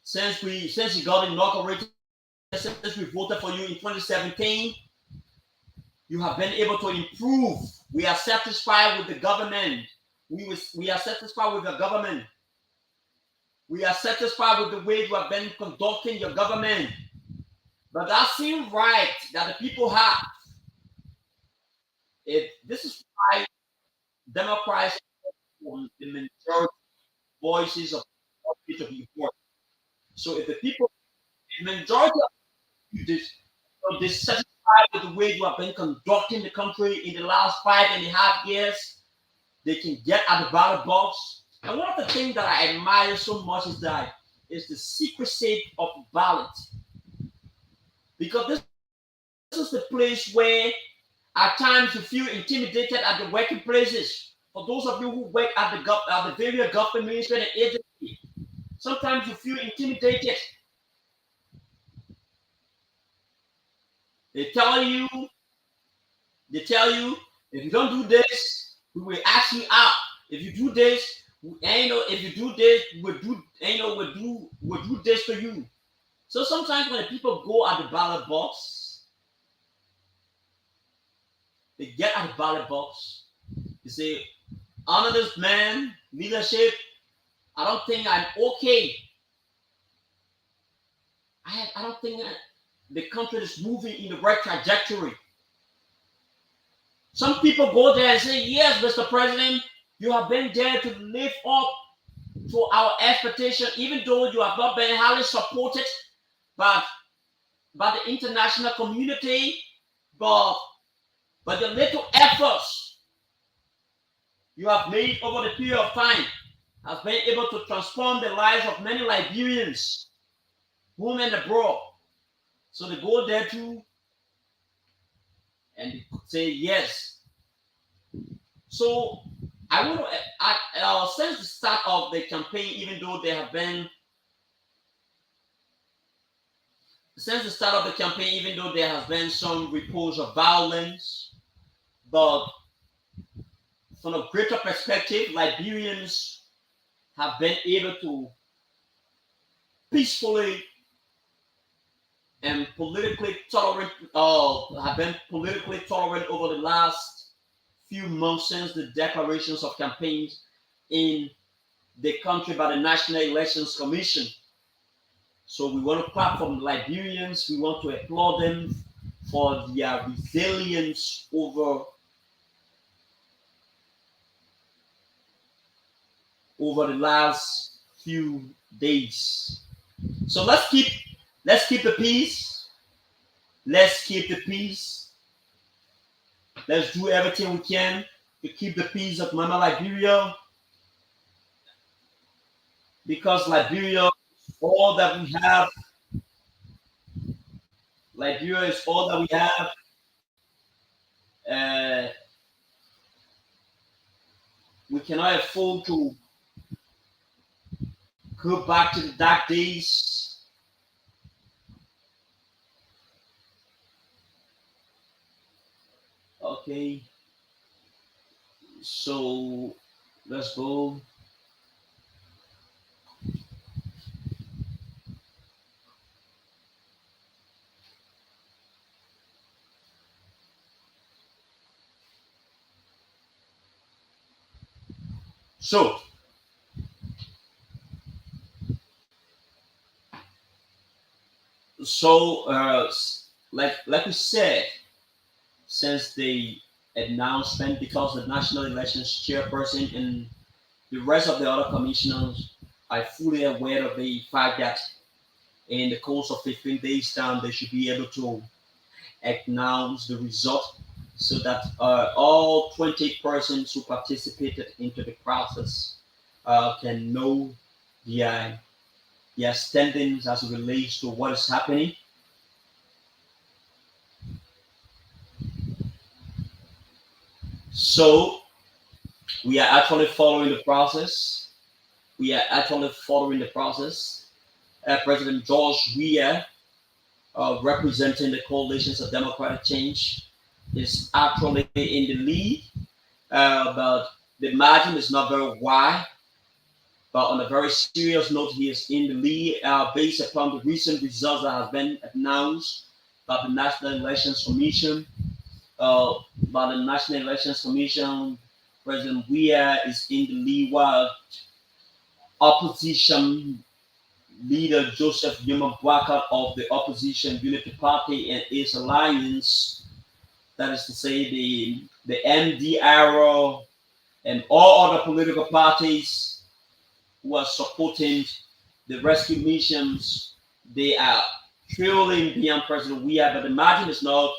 [SPEAKER 2] since you got inaugurated, since we voted for you in 2017, you have been able to improve. We are satisfied with the government. We are satisfied with the government. We are satisfied with the way you have been conducting your government. But that seems right that the people have. This is why Democrats want the majority voices of people to be heard. So if the people, the majority of you are dissatisfied with the way you have been conducting the country in the last 5.5 years, they can get at the ballot box. And one of the things that I admire so much is the secrecy of the ballot. Because this is the place where at times you feel intimidated at the working places. For those of you who work at the various government ministry and agency, sometimes you feel intimidated. They tell you, if you don't do this, we will ask you out. If you do this, if you do this, we'll do this to you. So sometimes when the people go at the ballot box, they get at the ballot box, they say, honor this man, leadership. I don't think I'm okay. I don't think the country is moving in the right trajectory. Some people go there and say, yes, Mr. President, you have been there to live up to our expectation, even though you have not been highly supported by the international community, but the little efforts you have made over the period of time has been able to transform the lives of many Liberians, home and abroad. So they go there too and say yes. So I want to, since the start of the campaign, even though there have been, since the start of the campaign, even though there has been some reports of violence, but from a greater perspective, Liberians have been able to peacefully and politically tolerant, have been politically tolerant over the last few months since the declarations of campaigns in the country by the National Elections Commission. So we want to clap for the Liberians. We want to applaud them for their resilience over the last few days. So let's keep the peace. Let's keep the peace. Let's do everything we can to keep the peace of Mama Liberia, because Liberia is all that we have. Liberia is all that we have. We cannot afford to go back to the dark days. Okay. So let's go. So like we said, since the announcement, because the National Elections Chairperson and the rest of the other commissioners are fully aware of the fact that in the course of 15 days time they should be able to announce the result, so that all 20 persons who participated into the process can know their standings as it relates to what is happening. So we are actually following the process. President George Weah, representing the coalitions of democratic change, is actually in the lead, but the margin is not very wide. But on a very serious note, he is in the lead based upon the recent results that have been announced by the National Elections Commission. Uh, by the National Elections Commission, President Weah is in the lead while opposition leader Joseph Yuma Bwaka of the Opposition Unity Party and its alliance, that is to say the MDRO and all other political parties who are supporting the rescue missions, they are trailing beyond President Weah, but the margin is not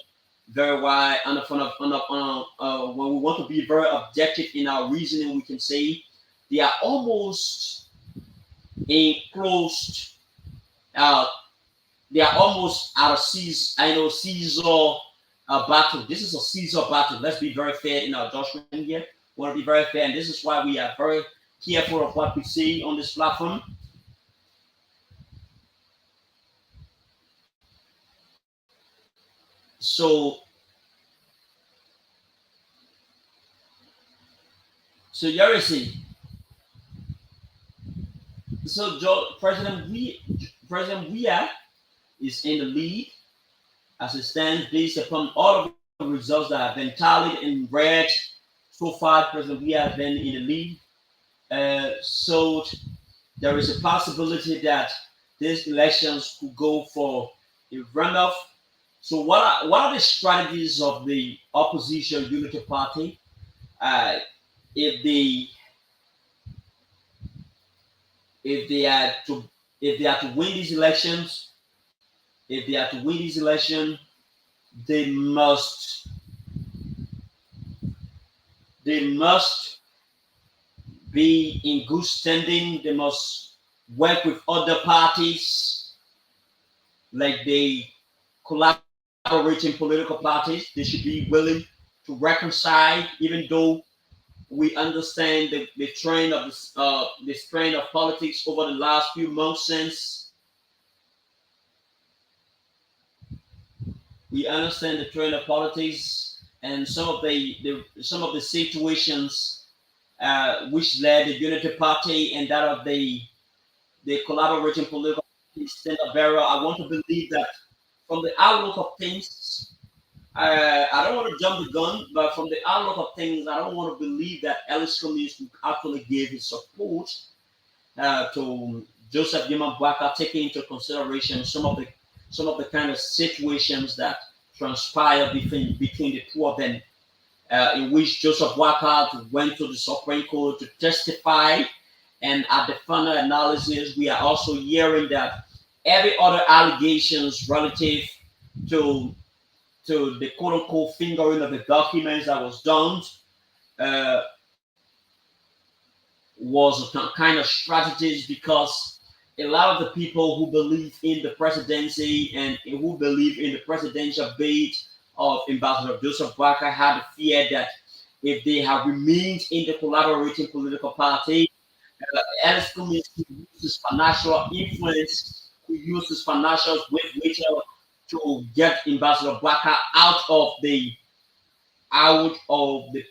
[SPEAKER 2] very wide. When we want to be very objective in our reasoning, we can say they are almost enclosed. Uh, they are almost out of Caesar battle. This is a Caesar battle. Let's be very fair in our judgment here. We want to be very fair, and this is why we are very careful of what we say on this platform. So, so Yarisi, President Weah is in the lead as it stands based upon all of the results that have been tallied and read so far. President Weah has been in the lead. So there is a possibility that these elections could go for a runoff. So what are the strategies of the opposition unity party uh, if they if they are to if they are to win these elections? If they are to win these elections, they must they must be in good standing. They must work with other parties, like the collaborating political parties. They should be willing to reconcile, even though we understand the trend of this trend of politics over the last few months. Since we understand the trend of politics and some of the situations which led the Unity Party and that of the collaborating political party stand bearer. I want to believe that from the outlook of things, I don't want to jump the gun, but from the outlook of things, I don't want to believe that Ellis Cummings actually gave his support to Joseph Yamabwaka, taking into consideration some of the kind of situations that transpired between the two of them, in which Joseph Waka went to the Supreme Court to testify. And at the final analysis, we are also hearing that every other allegations relative to the quote unquote fingering of the documents that was done uh, was a kind of strategies, because a lot of the people who believe in the presidency and who believe in the presidential bid of Ambassador Joseph Barker had the fear that if they have remained in the collaborating political party, Alice Cummings could use his financial influence, could use his financial weight to get Ambassador Barker out of the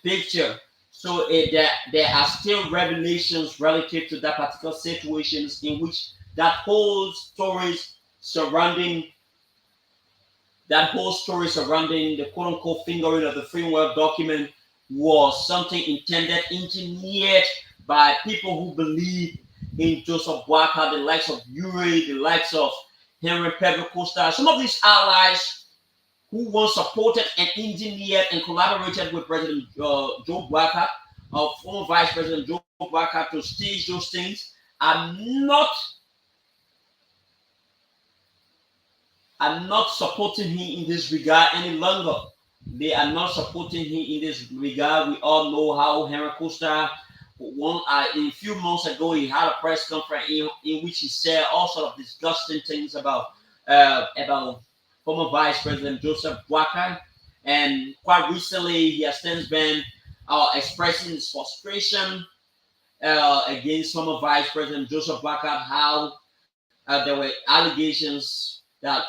[SPEAKER 2] picture. So there are still revelations relative to that particular situations in which that whole stories surrounding the quote unquote fingering of the framework document was something engineered by people who believe in Joseph Walker, the likes of Uri, the likes of Henry Pedro Costa, some of these allies who once supported and engineered and collaborated with President Joe Walker, former Vice President Joe Walker, to stage those things, are not supporting him in this regard any longer. They are not supporting him in this regard. We all know how Henry Costa, a few months ago, he had a press conference in which he said all sort of disgusting things about former Vice President Joseph Walker. And quite recently, he has since been expressing his frustration against former Vice President Joseph Walker, how there were allegations that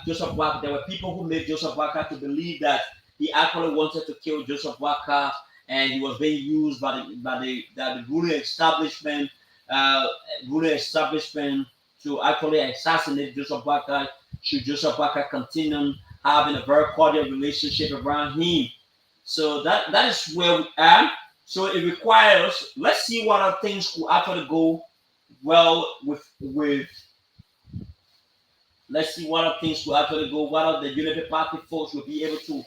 [SPEAKER 2] Joseph Walker, there were people who made Joseph Walker to believe that he actually wanted to kill Joseph Walker, and he was being used by the ruling establishment uh, ruling establishment to actually assassinate Joseph Baka should Joseph Baka continue having a very cordial relationship around him. So that is where we are. So it requires, let's see what other things could actually go well with let's see what other things will actually go. What are the Unity Party folks will be able to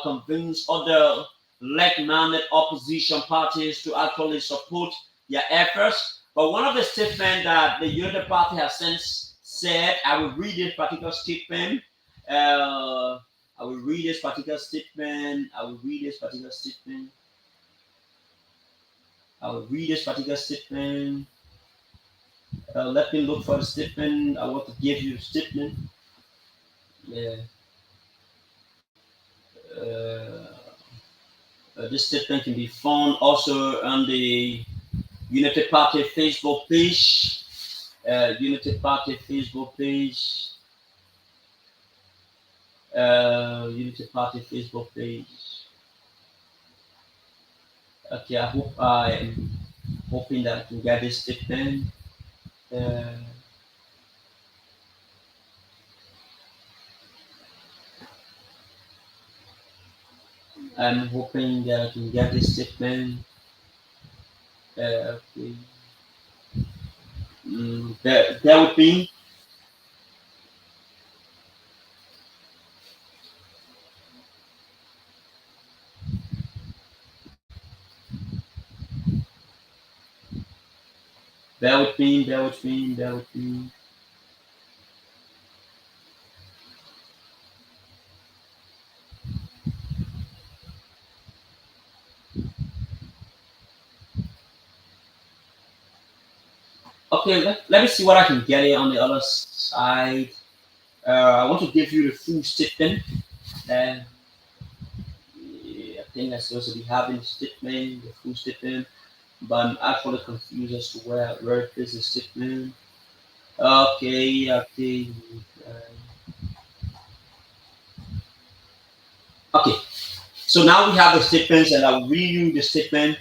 [SPEAKER 2] convince other like-minded opposition parties to actually support their efforts. But one of the statements that the Unity Party has since said, I will read this particular statement. Uh, I will read this particular statement. I will read this particular statement. I will read this particular statement. Let me look for the statement. I want to give you the statement. Yeah. Uh, this statement can be found also on the Unity Party Facebook page. Unity Party Facebook page. Unity Party Facebook page. Okay, I hope I am hoping that I can get this statement. Uh, I'm hoping that I can get this statement. Okay. Bear with me. Bear with me. Bear with me. Bear with me. Okay, let me see what I can get here on the other side. I want to give you the full statement. And I think I'm supposed to be having the statement, the full statement, but I'm actually confused as to where it is the statement. Okay, okay. Okay, so now we have the statements, and I'll read you the statement.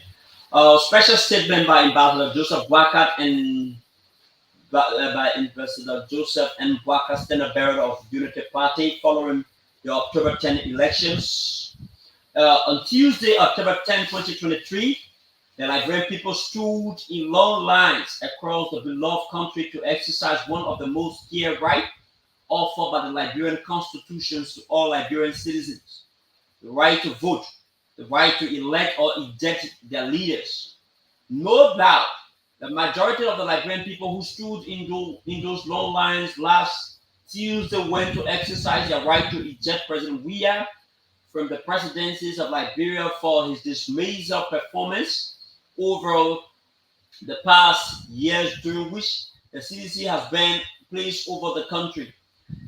[SPEAKER 2] Special statement by Ambassador Joseph Wackett and by Ambassador Joseph and Wackett, standard bearer of Unity Party, following the October 10 elections. On Tuesday, October 10, 2023, the Liberian people stood in long lines across the beloved country to exercise one of the most dear rights offered by the Liberian constitutions to all Liberian citizens: the right to vote, the right to elect or eject their leaders. No doubt, the majority of the Liberian people who stood in those long lines last Tuesday went to exercise their right to eject President Weah from the presidencies of Liberia for his dismal performance over the past years, during which the CDC has been placed over the country.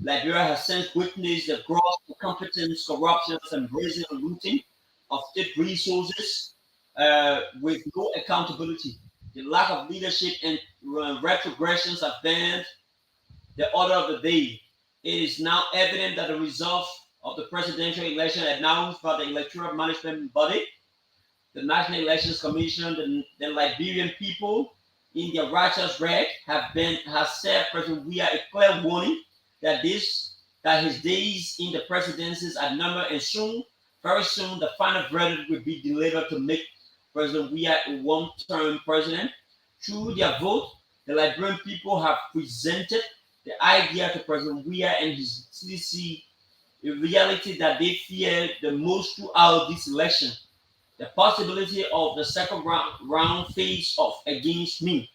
[SPEAKER 2] Liberia has since witnessed the gross incompetence, corruption, and brazen looting of state resources with no accountability. The lack of leadership and retrogressions have been the order of the day. It is now evident that the results of the presidential election announced by the electoral management body, the National Elections Commission, the Liberian people, in their righteous right, has served President Weah a clear warning that his days in the presidencies are numbered, and very soon, the final verdict will be delivered to make President Weah a one-term president. Through their vote, the Liberian people have presented the idea to President Weah and his CDC, a reality that they fear the most throughout this election: the possibility of the second round face off against me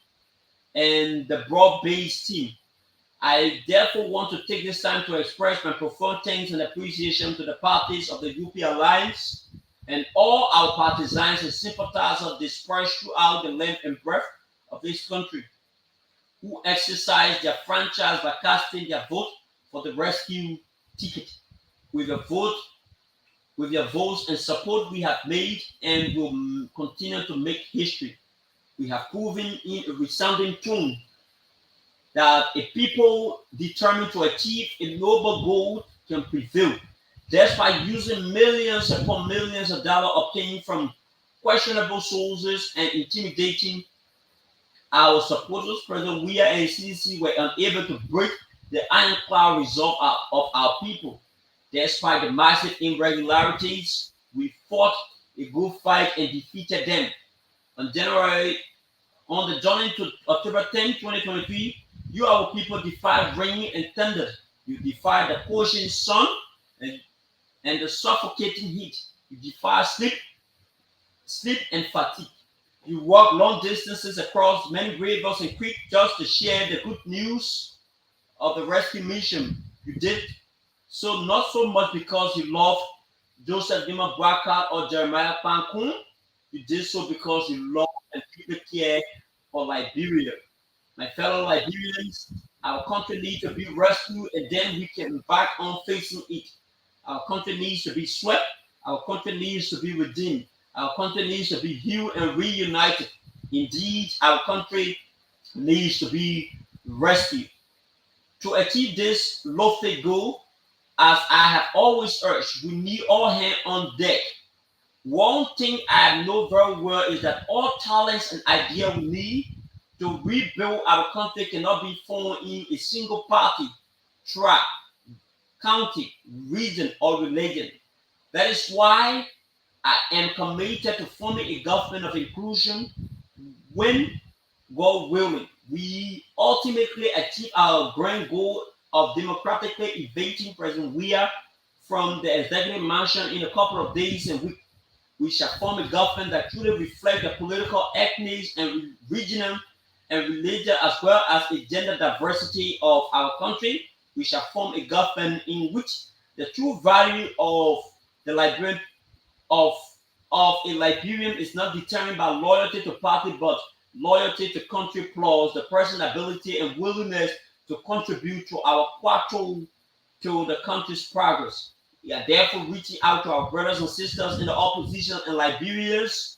[SPEAKER 2] and the broad-based team. I therefore want to take this time to express my profound thanks and appreciation to the parties of the UP Alliance and all our partisans and sympathizers dispersed throughout the length and breadth of this country, who exercised their franchise by casting their vote for the rescue ticket. With your vote, with your votes and support, we have made and will continue to make history. We have proven in a resounding tone that a people determined to achieve a noble goal can prevail, despite using millions upon millions of dollars obtained from questionable sources and intimidating Our supporters, President Weah and CDC, were unable to break the ironclad resolve of our people. Despite the massive irregularities, we fought a good fight and defeated them. On January, on the journey to October 10, 2023, you our people defied rain and thunder. You defied the scorching sun and, and the suffocating heat. You defied sleep and fatigue. You walked long distances across many rivers and creeks just to share the good news of the rescue mission. You did so not so much because you loved Joseph Dima Brackard or Jeremiah Pankun. You did so because you love and deeply care for Liberia. My fellow Liberians, our country needs to be rescued and then we can back on facing it. Our country needs to be swept. Our country needs to be redeemed. Our country needs to be healed and reunited. Indeed, our country needs to be rescued. To achieve this lofty goal, as I have always urged, we need all hands on deck. One thing I know very well is that all talents and ideas we need to rebuild our country cannot be found in a single party, tribe, county, region, or religion. That is why I am committed to forming a government of inclusion when, God willing, we ultimately achieve our grand goal of democratically evading President Weah from the executive mansion in a couple of days and we shall form a government that truly reflects the political, ethnic, and regional and religious as well as the gender diversity of our country. We shall form a government in which the true value of the Liberian of a Liberian is not determined by loyalty to party, but loyalty to country plus the person's ability and willingness to contribute to our quarto to the country's progress. We are therefore reaching out to our brothers and sisters in the opposition and Liberians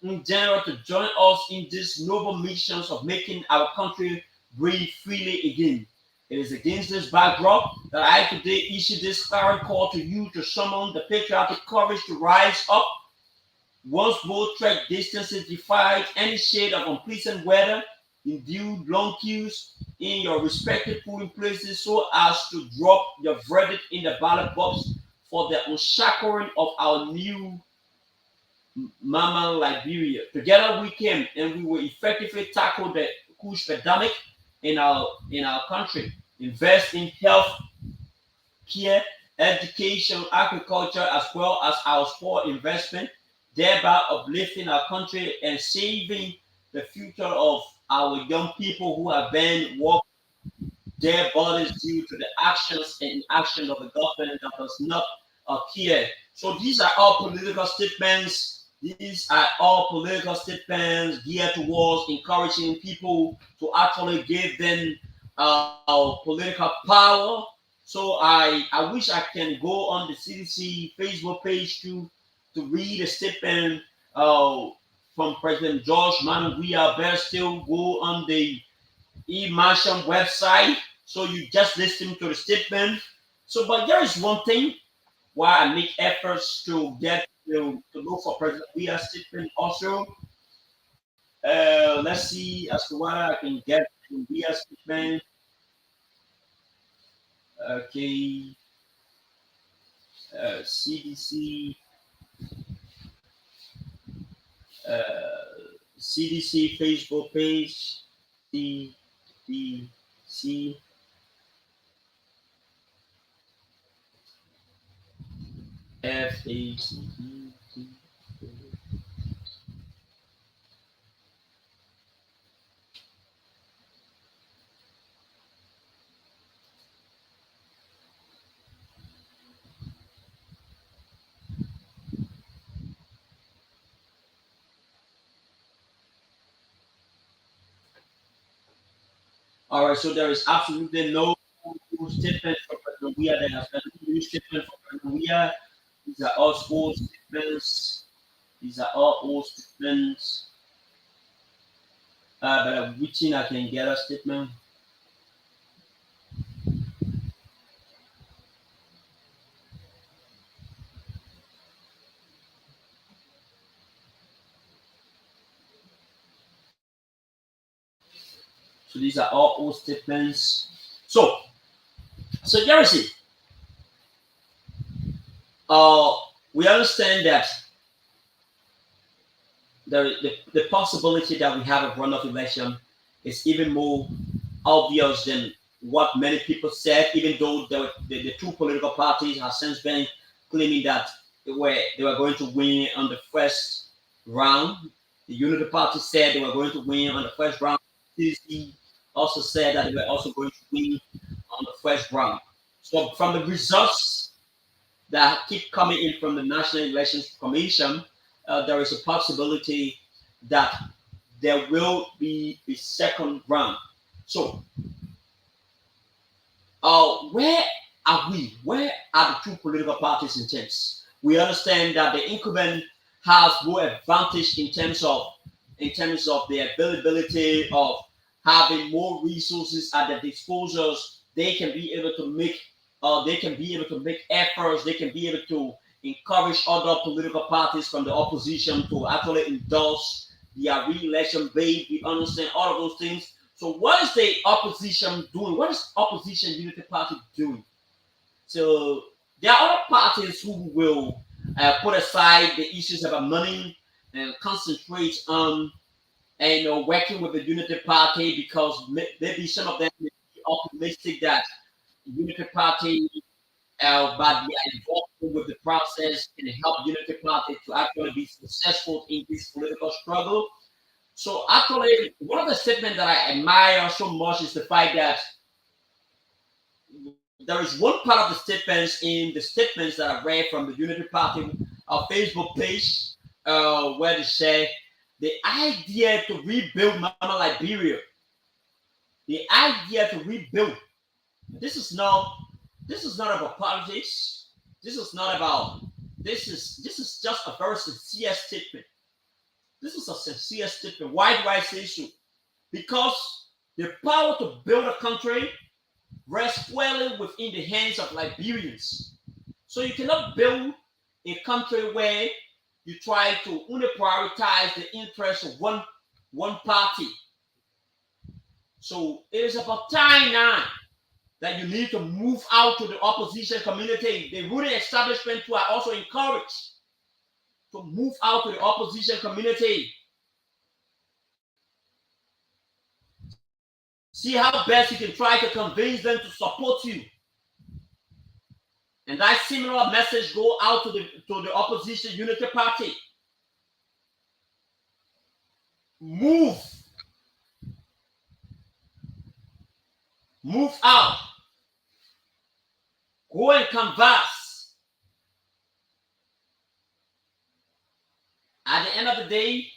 [SPEAKER 2] in general to join us in these noble missions of making our country breathe freely again. It is against this backdrop that I today issue this current call to you to summon the patriotic courage to rise up once both trek distances defied any shade of unpleasant weather, endured long queues in your respective polling places so as to drop your verdict in the ballot box for the unshackling of our new Mama Liberia. Together we came and we will effectively tackle the Kush pandemic in our country. Invest in health care, education, agriculture, as well as our sport investment, thereby uplifting our country and saving the future of our young people who have been working their bodies due to the actions and inaction of the government that does not care. So these are all political statements. These are all political statements geared towards encouraging people to actually give them political power. So I wish I can go on the CDC Facebook page to read a statement from President George Manu. We are best still go on the e-Marsham website. So you just listen to the statement. So, but there is one thing why I make efforts to get to look for President Weah's statement also. Let's see as to what I can get from Weah's statement. Okay, CDC, CDC Facebook page, CDC. FACE. All right, so there is absolutely no new statement from President Weah. There has been no new statement from President Weah. These are all old statements. These are all old statements. But I'm wishing I can get a statement. So these are all old statements. So, so Jersey, uh, we understand that the possibility that we have a runoff election is even more obvious than what many people said, even though the two political parties have since been claiming that they were going to win on the first round. The Unity Party said they were going to win on the first round. CC also said that they were also going to win on the first round. So from the results that keep coming in from the National Elections Commission, there is a possibility that there will be a second round. So where are we? Where are the two political parties in terms? We understand that the incumbent has more advantage in terms of the availability of having more resources at their disposals. They can be able to make efforts. They can be able to encourage other political parties from the opposition to actually endorse their re-election bid. We understand all of those things. So what is the opposition doing? What is opposition Unity Party doing? So there are other parties who will put aside the issues about money and concentrate on working with the Unity Party because maybe some of them may be optimistic that the Unity Party, by their involvement with the process, can help Unity Party to actually be successful in this political struggle. So actually, one of the statements that I admire so much is the fact that there is one part of the statements that I read from the Unity Party Facebook page, where they say the idea to rebuild Mama Liberia, the idea to rebuild. This is not this is not about politics. This is not about this is just a very sincere statement. This is a sincere statement. Why do I say so? Because the power to build a country rests squarely within the hands of Liberians. So you cannot build a country where you try to only prioritize the interests of one party. So it is about time now that you need to move out to the opposition community. The ruling establishment too are also encouraged to move out to the opposition community. See how best you can try to convince them to support you. And that similar message go out to the opposition Unity Party. Move. Move out. Go and converse. At the end of the day,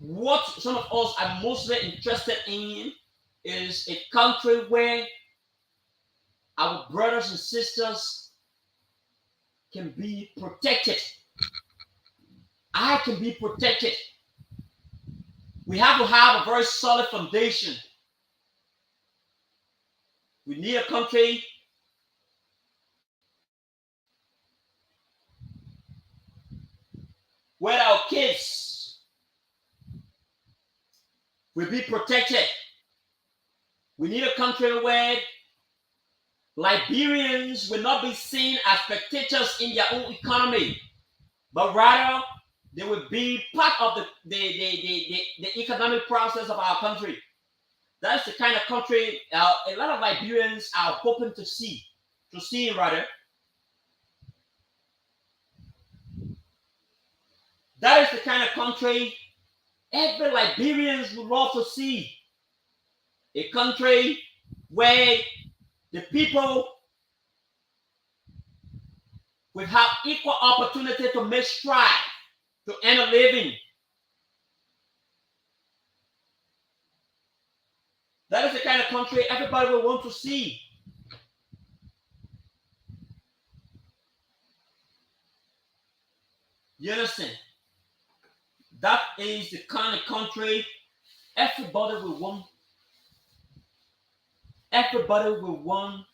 [SPEAKER 2] what some of us are mostly interested in is a country where our brothers and sisters can be protected. I can be protected. We have to have a very solid foundation. We need a country where our kids will be protected. We need a country where Liberians will not be seen as spectators in their own economy, but rather they will be part of the economic process of our country. That's the kind of country a lot of Liberians are hoping to see rather. That is the kind of country every Liberians would love to see. A country where the people will have equal opportunity to make strides to earn a living. That is the kind of country everybody will want to see. You understand? That is the kind of country everybody will want. Everybody will want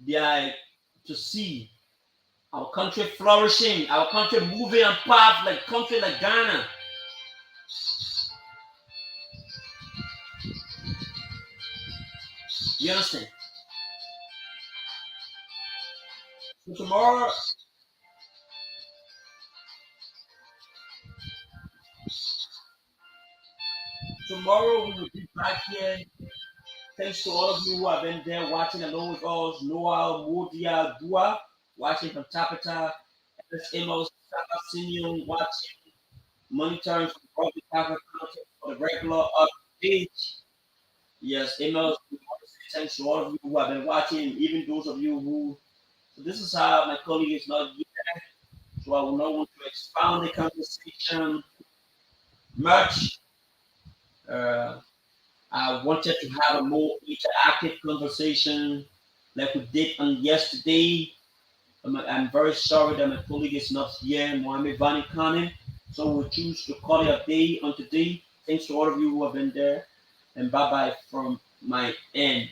[SPEAKER 2] their to see our country flourishing, our country moving on path like country like Ghana. You understand? So tomorrow we will be back here. Thanks to all of you who have been there watching along with us. Noah, Modia, Dua, watching from Tapita, Ms. Amos, Saka Senior, watching, monitoring from Public Cover content for the regular update. Yes, Amos, we want to say thanks to all of you who have been watching, even those of you who. So this is how my colleague is not here, so I will not want to expound the conversation much. Uh, I wanted to have a more interactive conversation like we did on yesterday. I'm very sorry that my colleague is not here, Mohamed Vani Khan. So we'll choose to call it a day on today. Thanks to all of you who have been there. And bye bye from my end.